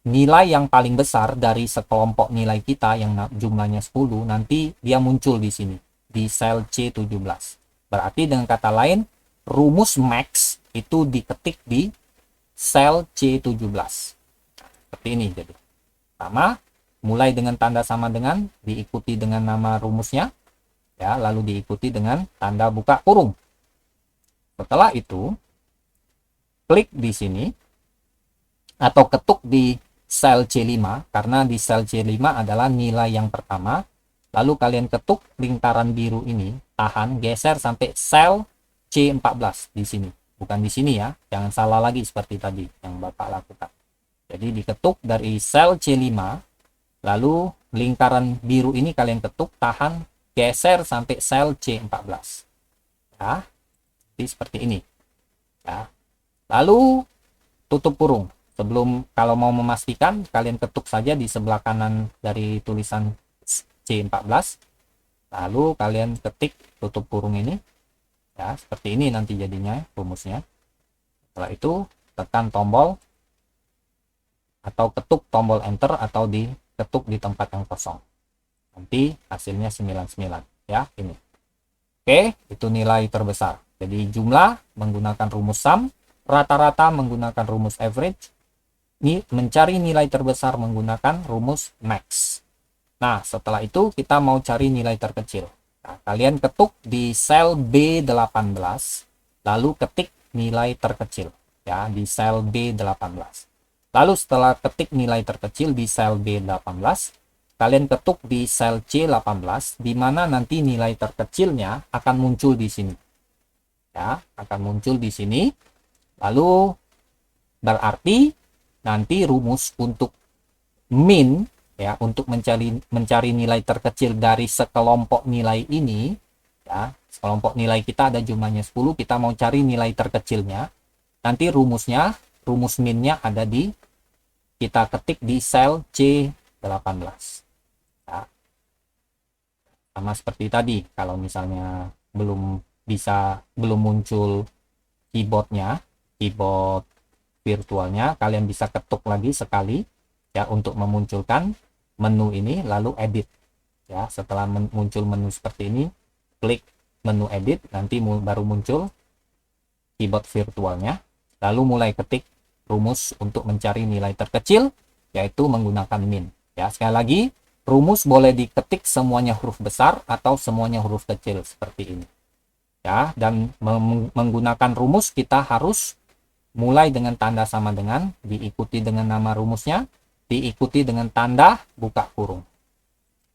nilai yang paling besar dari sekelompok nilai kita yang jumlahnya 10, nanti dia muncul di sini, di sel C17. Berarti dengan kata lain, rumus max itu diketik di sel C17. Seperti ini. Jadi sama, mulai dengan tanda sama dengan, diikuti dengan nama rumusnya ya, lalu diikuti dengan tanda buka kurung. Setelah itu klik di sini atau ketuk di sel C5, karena di sel C5 adalah nilai yang pertama. Lalu kalian ketuk lingkaran biru ini, tahan, geser sampai sel C14 di sini, bukan di sini ya, jangan salah lagi seperti tadi yang Bapak lakukan. Jadi diketuk dari sel C5, lalu lingkaran biru ini kalian ketuk, tahan, geser sampai sel C14. Ya, jadi seperti ini. Ya. Lalu tutup kurung. Sebelum, kalau mau memastikan, kalian ketuk saja di sebelah kanan dari tulisan C14. Lalu kalian ketik tutup kurung ini. Ya, seperti ini nanti jadinya rumusnya. Setelah itu tekan tombol atau ketuk tombol enter atau diketuk di tempat yang kosong. Nanti hasilnya 99 ya, ini. Oke, itu nilai terbesar. Jadi jumlah menggunakan rumus sum, rata-rata menggunakan rumus average, mencari nilai terbesar menggunakan rumus max. Nah, setelah itu kita mau cari nilai terkecil. Nah, kalian ketuk di sel B18, lalu ketik nilai terkecil ya di sel B18. Lalu setelah ketik nilai terkecil di sel B18, kalian ketuk di sel C18, di mana nanti nilai terkecilnya akan muncul di sini. Ya, akan muncul di sini. Lalu berarti nanti rumus untuk min ya, untuk mencari nilai terkecil dari sekelompok nilai ini ya, sekelompok nilai kita ada jumlahnya 10, kita mau cari nilai terkecilnya. Nanti rumus minnya ada kita ketik di sel C18 ya. Sama seperti tadi, kalau misalnya belum muncul keyboard virtualnya, kalian bisa ketuk lagi sekali ya untuk memunculkan menu ini, lalu edit ya. Setelah muncul menu seperti ini, klik menu edit, nanti baru muncul keyboard virtualnya, lalu mulai ketik rumus untuk mencari nilai terkecil, yaitu menggunakan min ya. Sekali lagi, rumus boleh diketik semuanya huruf besar atau semuanya huruf kecil seperti ini ya. Dan menggunakan rumus kita harus mulai dengan tanda sama dengan, diikuti dengan nama rumusnya, diikuti dengan tanda buka kurung.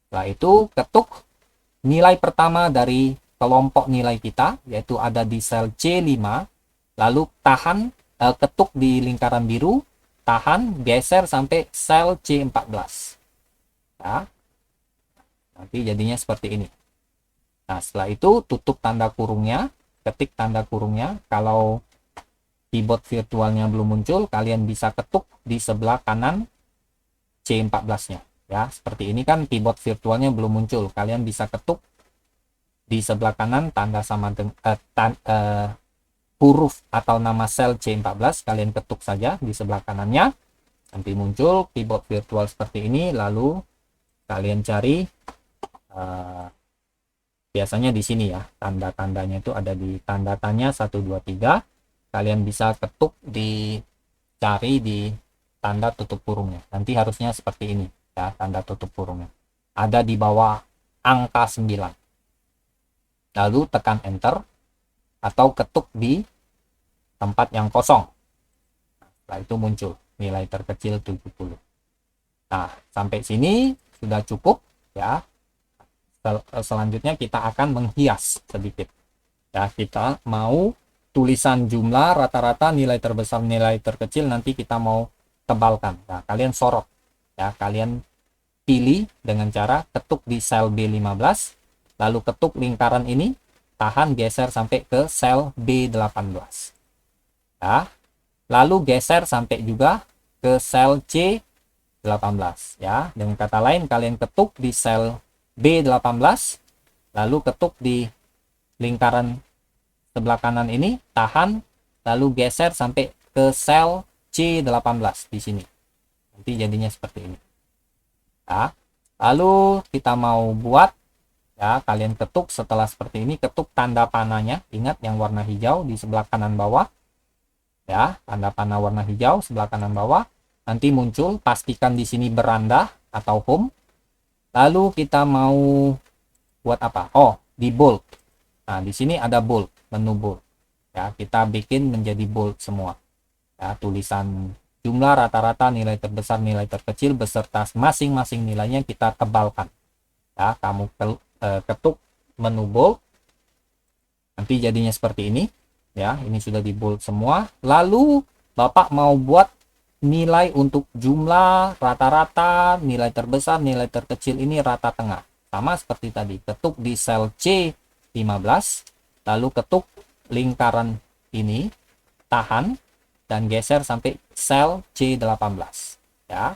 Setelah itu ketuk nilai pertama dari kelompok nilai kita, yaitu ada di sel C5, lalu tahan, ketuk di lingkaran biru, tahan, geser sampai sel C14 ya. Nanti jadinya seperti ini. Nah, setelah itu tutup tanda kurungnya, ketik tanda kurungnya. Kalau keyboard virtualnya belum muncul, kalian bisa ketuk di sebelah kanan C14-nya ya. Seperti ini kan keyboard virtualnya belum muncul, kalian bisa ketuk di sebelah kanan tanda sama dengan huruf atau nama sel C14, kalian ketuk saja di sebelah kanannya, nanti muncul keyboard virtual seperti ini. Lalu kalian cari biasanya di sini ya, tanda-tandanya itu ada di tanda tanya 1 2 3. Kalian bisa ketuk cari di tanda tutup kurungnya. Nanti harusnya seperti ini ya, tanda tutup kurungnya. Ada di bawah angka 9. Lalu tekan enter atau ketuk di tempat yang kosong. Setelah itu muncul nilai terkecil 70. Nah, sampai sini sudah cukup ya. Selanjutnya kita akan menghias sedikit. Ya, kita mau tulisan jumlah, rata-rata, nilai terbesar, nilai terkecil nanti kita mau tebalkan. Nah, kalian sorot. Ya, kalian pilih dengan cara ketuk di sel B15, lalu ketuk lingkaran ini, tahan, geser sampai ke sel B18. Ya, lalu geser sampai juga ke sel C18 ya. Dengan kata lain, kalian ketuk di sel B18, lalu ketuk di lingkaran sebelah kanan ini, tahan, lalu geser sampai ke sel C18 di sini. Nanti jadinya seperti ini. Ya. Lalu kita mau buat ya, kalian ketuk setelah seperti ini, ketuk tanda panahnya. Ingat yang warna hijau di sebelah kanan bawah. Ya, tanda panah warna hijau sebelah kanan bawah. Nanti muncul, pastikan di sini beranda atau home. Lalu kita mau buat apa? Oh, di bold. Nah, di sini ada bold, menu bold. Ya, kita bikin menjadi bold semua. Ya, tulisan jumlah, rata-rata, nilai terbesar, nilai terkecil beserta masing-masing nilainya kita tebalkan. Ya, kamu ketuk menu bold. Nanti jadinya seperti ini. Ya, ini sudah di bold semua. Lalu Bapak mau buat nilai untuk jumlah, rata-rata, nilai terbesar, nilai terkecil ini rata tengah. Sama seperti tadi, ketuk di sel C15, lalu ketuk lingkaran ini, tahan, dan geser sampai sel C18. Ya.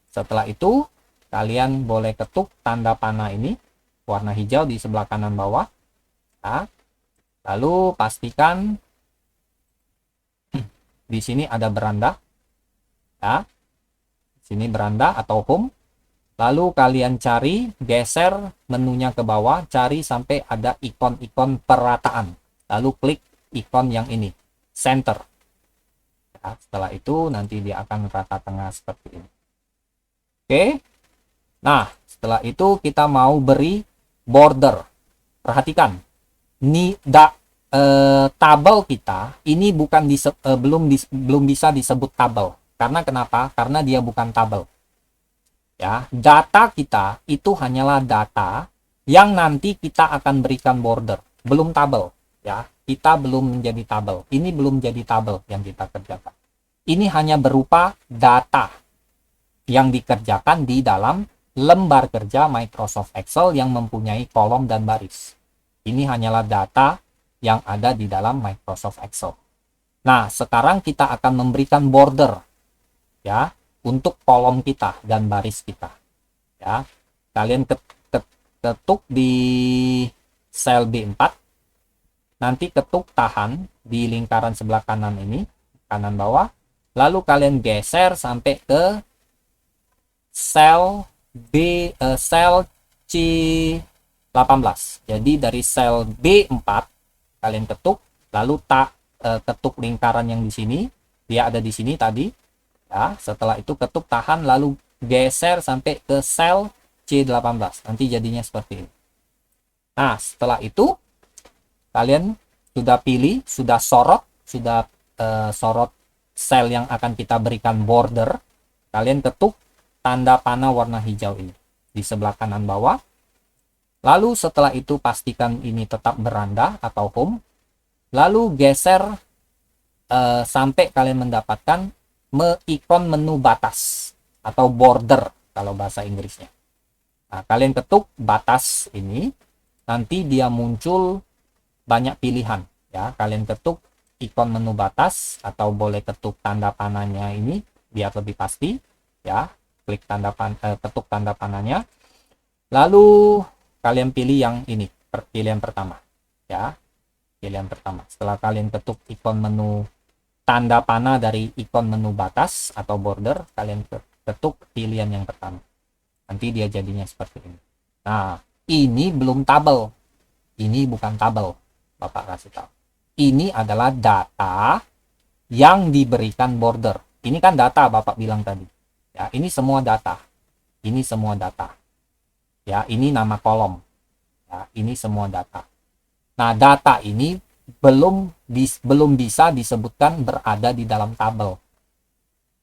Setelah itu, kalian boleh ketuk tanda panah ini, warna hijau di sebelah kanan bawah. Ya. Lalu pastikan di sini ada beranda. Ya, sini beranda atau home. Lalu kalian cari, geser menunya ke bawah, cari sampai ada ikon-ikon perataan. Lalu klik ikon yang ini, center. Ya, setelah itu nanti dia akan rata tengah seperti ini. Oke. Nah, setelah itu kita mau beri border. Perhatikan, tabel kita ini belum bisa disebut tabel. Karena kenapa? Karena dia bukan tabel. Ya, data kita itu hanyalah data yang nanti kita akan berikan border, belum tabel. Ya, kita belum menjadi tabel. Ini belum jadi tabel yang kita kerjakan. Ini hanya berupa data yang dikerjakan di dalam lembar kerja Microsoft Excel yang mempunyai kolom dan baris. Ini hanyalah data yang ada di dalam Microsoft Excel. Nah, sekarang kita akan memberikan border ya untuk kolom kita dan baris kita. Ya, kalian ketuk di sel B4, nanti ketuk tahan di lingkaran sebelah kanan ini, kanan bawah, lalu kalian geser sampai ke sel C18. Jadi dari sel B4 kalian ketuk, lalu ketuk lingkaran yang di sini, dia ada di sini tadi. Ya, setelah itu ketuk tahan, lalu geser sampai ke sel C18. Nanti jadinya seperti ini. Nah, setelah itu kalian sudah pilih, sudah sorot sel yang akan kita berikan border. Kalian ketuk tanda panah warna hijau ini di sebelah kanan bawah. Lalu setelah itu pastikan ini tetap beranda atau home. Lalu geser sampai kalian mendapatkan ikon menu batas atau border kalau bahasa Inggrisnya. Nah, kalian ketuk batas ini, nanti dia muncul banyak pilihan. Ya, kalian ketuk ikon menu batas atau boleh ketuk tanda panahnya ini biar lebih pasti. Ya, klik ketuk tanda panahnya. Lalu kalian pilih yang ini, pilihan pertama. Ya, pilihan pertama. Setelah kalian ketuk ikon menu tanda panah dari ikon menu batas atau border, kalian ketuk pilihan yang pertama. Nanti dia jadinya seperti ini. Nah, ini belum tabel. Ini bukan tabel. Bapak kasih tahu. Ini adalah data yang diberikan border. Ini kan data Bapak bilang tadi. Ya, ini semua data. Ini semua data. Ya, ini nama kolom. Ya, ini semua data. Nah, data ini belum bisa disebutkan berada di dalam tabel.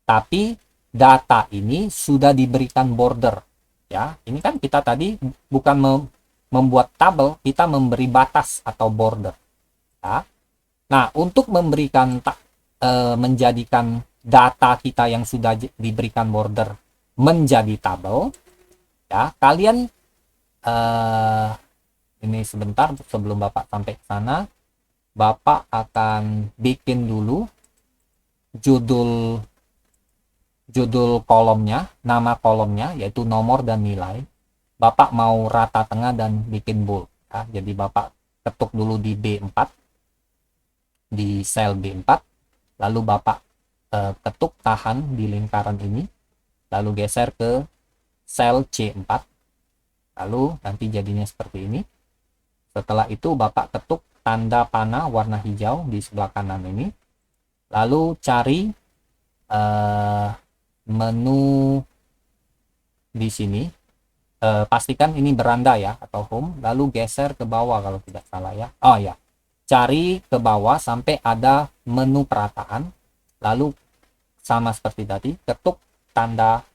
Tapi data ini sudah diberikan border. Ya, ini kan kita tadi bukan membuat tabel, kita memberi batas atau border. Ya. Nah, untuk menjadikan data kita yang sudah diberikan border menjadi tabel, ya, kalian ini sebentar sebelum Bapak sampai ke sana, Bapak akan bikin dulu judul kolomnya, nama kolomnya yaitu nomor dan nilai. Bapak mau rata tengah dan bikin bold. Ya, jadi Bapak ketuk dulu di B4, di sel B4, lalu Bapak ketuk tahan di lingkaran ini, lalu geser ke sel C4, lalu nanti jadinya seperti ini. Setelah itu Bapak ketuk tanda panah warna hijau di sebelah kanan ini, lalu cari menu di sini, pastikan ini beranda ya atau home, lalu geser ke bawah kalau tidak salah ya. Oh ya, cari ke bawah sampai ada menu perataan, lalu sama seperti tadi ketuk tanda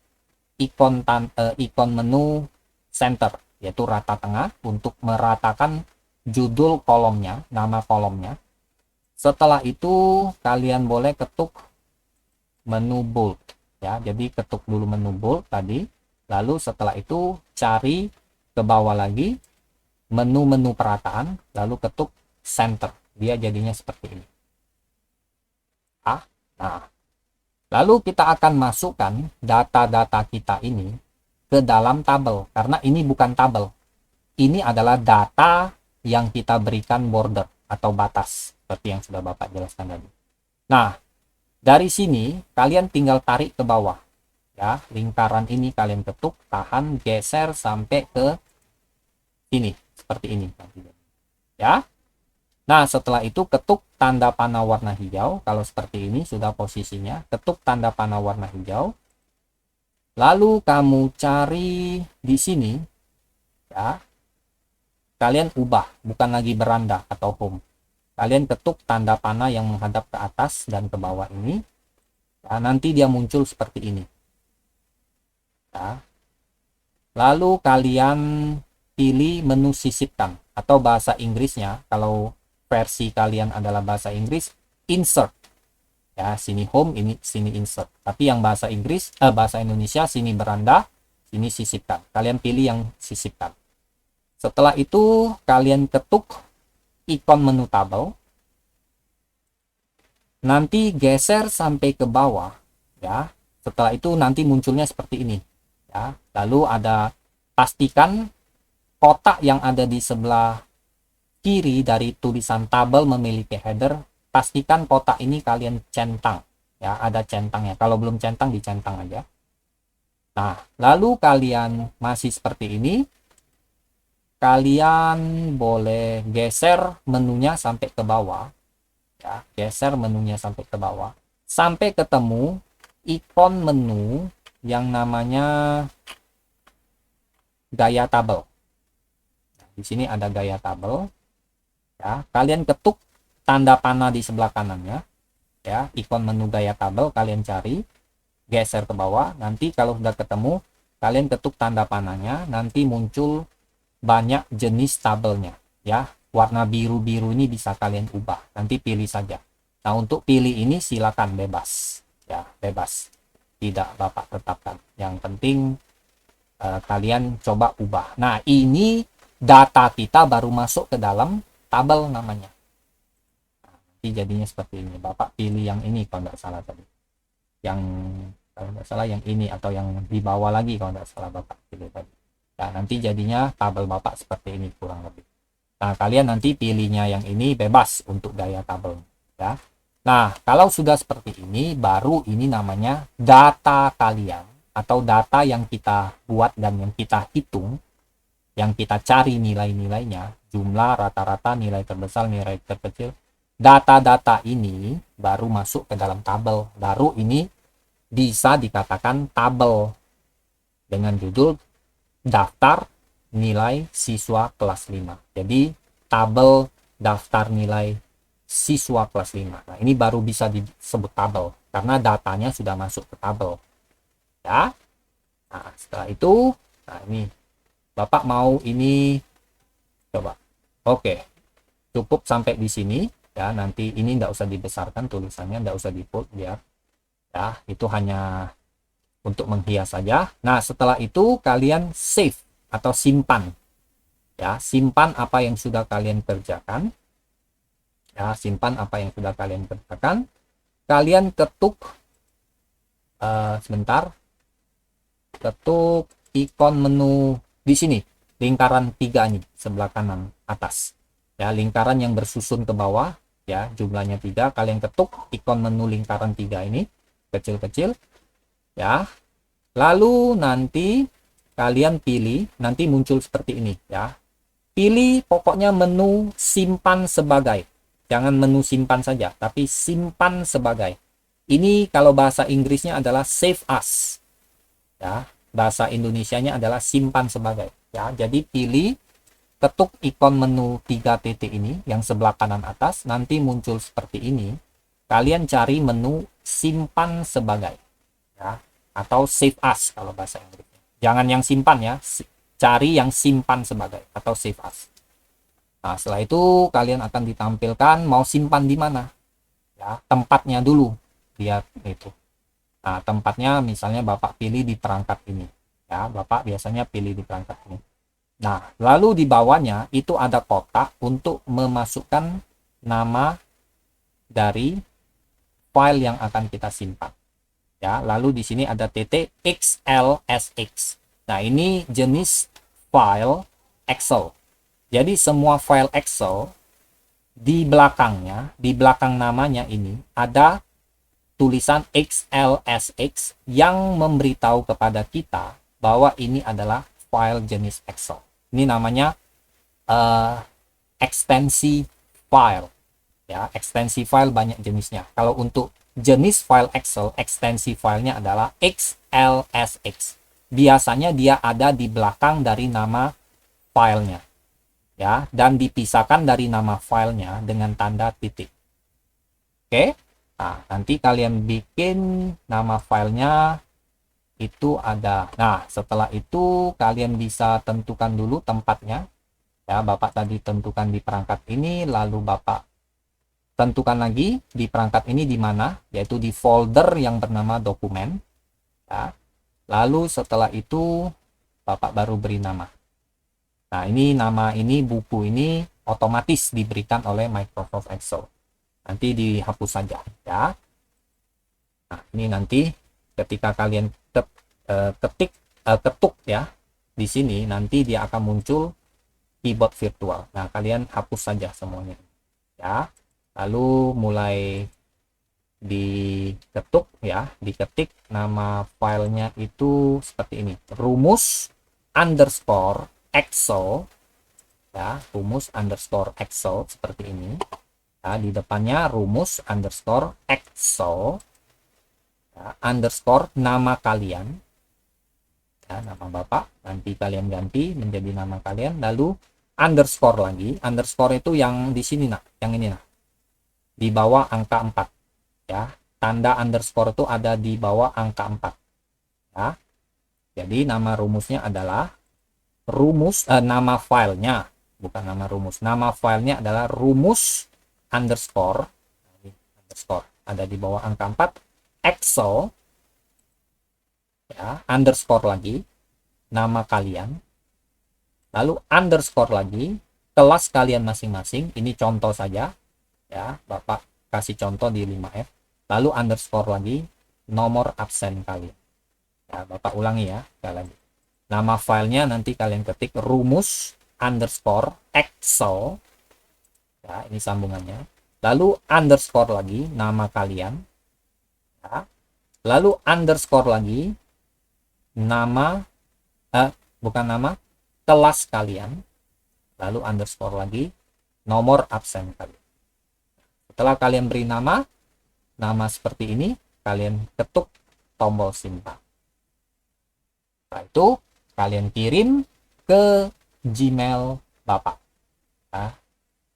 ikon menu center yaitu rata tengah untuk meratakan judul kolomnya, nama kolomnya. Setelah itu kalian boleh ketuk menu bold ya. Jadi ketuk dulu menu bold tadi, lalu setelah itu cari ke bawah lagi menu-menu perataan, lalu ketuk center. Dia jadinya seperti ini. Nah, lalu kita akan masukkan data-data kita ini ke dalam tabel, karena ini bukan tabel. Ini adalah data yang kita berikan border atau batas, seperti yang sudah Bapak jelaskan tadi. Nah, dari sini kalian tinggal tarik ke bawah. Ya, lingkaran ini kalian ketuk, tahan, geser sampai ke sini, seperti ini. Ya. Nah, setelah itu ketuk tanda panah warna hijau. Kalau seperti ini sudah posisinya, ketuk tanda panah warna hijau. Lalu kamu cari di sini, ya, kalian ubah, bukan lagi beranda atau home. Kalian ketuk tanda panah yang menghadap ke atas dan ke bawah ini. Ya, nanti dia muncul seperti ini. Ya. Lalu kalian pilih menu sisipkan atau bahasa Inggrisnya, kalau versi kalian adalah bahasa Inggris, insert. Ya, sini home, ini sini insert. Tapi yang bahasa Inggris, bahasa Indonesia, sini beranda, sini sisipkan. Kalian pilih yang sisipkan. Setelah itu kalian ketuk ikon menu tabel. Nanti geser sampai ke bawah, ya. Setelah itu nanti munculnya seperti ini, ya. Lalu pastikan kotak yang ada di sebelah kiri dari tulisan tabel memiliki header. Pastikan kotak ini kalian centang, ya, ada centangnya. Kalau belum centang, dicentang aja. Nah, lalu kalian masih seperti ini, kalian boleh geser menunya sampai ke bawah, ya, geser menunya sampai ke bawah, sampai ketemu ikon menu yang namanya gaya tabel. Nah, di sini ada gaya tabel, ya. Kalian ketuk tanda panah di sebelah kanannya, ya, ikon menu gaya tabel kalian cari, geser ke bawah. Nanti kalau sudah ketemu, kalian ketuk tanda panahnya, nanti muncul banyak jenis tabelnya, ya. Warna biru-biru ini bisa kalian ubah, nanti pilih saja. Nah, untuk pilih ini silakan bebas, ya, bebas, tidak Bapak tetapkan. Yang penting kalian coba ubah. Nah, ini data kita baru masuk ke dalam tabel namanya. Jadinya seperti ini. Bapak pilih yang ini kalau tidak salah tadi, yang kalau tidak salah yang ini, atau yang di bawah lagi kalau tidak salah Bapak pilih tadi. Nah, nanti jadinya tabel Bapak seperti ini kurang lebih. Nah, kalian nanti pilihnya yang ini, bebas untuk gaya tabel, ya. Nah, kalau sudah seperti ini, baru ini namanya data kalian atau data yang kita buat dan yang kita hitung, yang kita cari nilai-nilainya, jumlah, rata-rata, nilai terbesar, nilai terkecil, data-data ini baru masuk ke dalam tabel. Baru ini bisa dikatakan tabel dengan judul daftar nilai siswa kelas 5. Jadi tabel daftar nilai siswa kelas 5. Nah, ini baru bisa disebut tabel karena datanya sudah masuk ke tabel. Ya. Nah, setelah itu, nah ini Bapak mau ini coba. Oke. Cukup sampai di sini ya. Nanti ini enggak usah dibesarkan tulisannya, enggak usah di-bold biar ya, itu hanya untuk menghias saja. Nah, setelah itu kalian save atau simpan. Ya, simpan apa yang sudah kalian kerjakan. Ya, simpan apa yang sudah kalian kerjakan. Kalian ketuk sebentar. Ketuk ikon menu di sini, lingkaran 3 ini sebelah kanan atas. Ya, lingkaran yang bersusun ke bawah, ya, jumlahnya 3. Kalian ketuk ikon menu lingkaran 3 ini kecil-kecil. Ya. Lalu nanti kalian pilih, nanti muncul seperti ini ya. Pilih pokoknya menu simpan sebagai. Jangan menu simpan saja, tapi simpan sebagai. Ini kalau bahasa Inggrisnya adalah save as. Ya, bahasa Indonesianya adalah simpan sebagai. Ya, jadi pilih, ketuk ikon menu 3 titik ini yang sebelah kanan atas, nanti muncul seperti ini. Kalian cari menu simpan sebagai. Ya, atau save as kalau bahasa Inggris. Jangan yang simpan ya, cari yang simpan sebagai atau save as. Nah, setelah itu kalian akan ditampilkan mau simpan di mana. Ya, tempatnya dulu. Lihat itu. Nah, tempatnya misalnya Bapak pilih di perangkat ini. Ya, Bapak biasanya pilih di perangkat ini. Nah, lalu di bawahnya itu ada kotak untuk memasukkan nama dari file yang akan kita simpan. Ya, lalu di sini ada titik XLSX. Nah, ini jenis file Excel. Jadi semua file Excel di belakangnya, di belakang namanya ini ada tulisan XLSX yang memberitahu kepada kita bahwa ini adalah file jenis Excel. Ini namanya ekstensi file. Ya, ekstensi file banyak jenisnya. Kalau untuk jenis file Excel, ekstensi filenya adalah XLSX. Biasanya dia ada di belakang dari nama filenya. Ya, dan dipisahkan dari nama filenya dengan tanda titik. Oke. Nah, nanti kalian bikin nama filenya itu ada. Nah, setelah itu kalian bisa tentukan dulu tempatnya. Ya, Bapak tadi tentukan di perangkat ini, lalu Bapak tentukan lagi di perangkat ini di mana, yaitu di folder yang bernama dokumen. Ya. Lalu setelah itu Bapak baru beri nama. Nah, ini nama ini, buku ini otomatis diberikan oleh Microsoft Excel. Nanti dihapus saja ya. Nah, ini nanti ketika kalian ketuk ya di sini, nanti dia akan muncul keyboard virtual. Nah, kalian hapus saja semuanya ya. Lalu mulai diketuk ya, diketik nama filenya itu seperti ini, rumus underscore Excel ya, rumus underscore Excel seperti ini. Ya, di depannya rumus underscore Excel ya, underscore nama kalian ya, nama Bapak nanti kalian ganti menjadi nama kalian, lalu underscore lagi. Underscore itu yang di sini nak, yang ini nak, di bawah angka 4 ya, tanda underscore itu ada di bawah angka 4 ya. Jadi nama rumusnya adalah rumus nama filenya, bukan nama rumus, nama filenya adalah rumus underscore ada di bawah angka 4 Excel ya, underscore lagi nama kalian, lalu underscore lagi kelas kalian masing-masing. Ini contoh saja ya, Bapak kasih contoh di 5F, lalu underscore lagi nomor absen kalian ya. Bapak ulangi ya sekali lagi, nama filenya nanti kalian ketik rumus underscore Excel ya, ini sambungannya, lalu underscore lagi nama kalian ya, lalu underscore lagi nama, bukan nama, kelas kalian, lalu underscore lagi, nomor absen kalian. Setelah kalian beri nama seperti ini, kalian ketuk tombol simpan. Setelah itu, kalian kirim ke Gmail Bapak. Nah,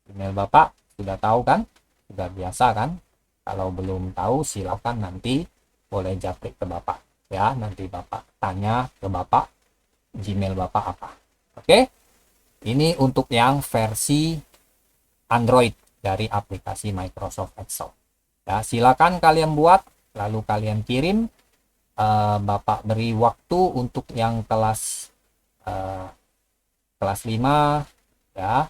Gmail Bapak sudah tahu kan? Sudah biasa kan? Kalau belum tahu, silakan nanti boleh japrik ke Bapak. Ya, nanti Bapak tanya ke Bapak, Gmail Bapak apa. Oke? Ini untuk yang versi Android dari aplikasi Microsoft Excel. Ya, silakan kalian buat, lalu kalian kirim. Bapak beri waktu untuk yang kelas 5, ya.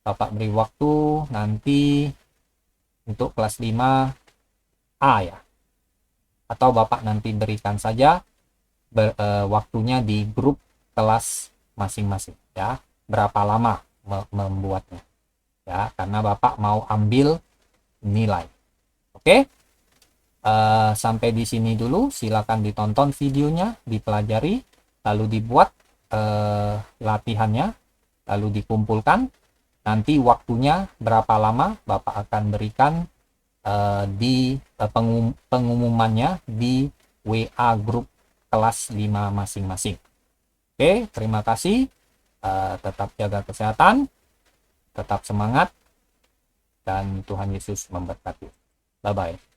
Bapak beri waktu nanti untuk kelas 5A ya. Atau Bapak nanti berikan saja waktunya di grup kelas masing-masing ya. Berapa lama membuatnya. Ya, karena Bapak mau ambil nilai. Oke? Sampai di sini dulu, silakan ditonton videonya, dipelajari, lalu dibuat latihannya, lalu dikumpulkan. Nanti waktunya berapa lama Bapak akan berikan di pengumumannya di WA grup kelas 5 masing-masing. Oke, terima kasih. Tetap jaga kesehatan, tetap semangat, dan Tuhan Yesus memberkati. Bye-bye.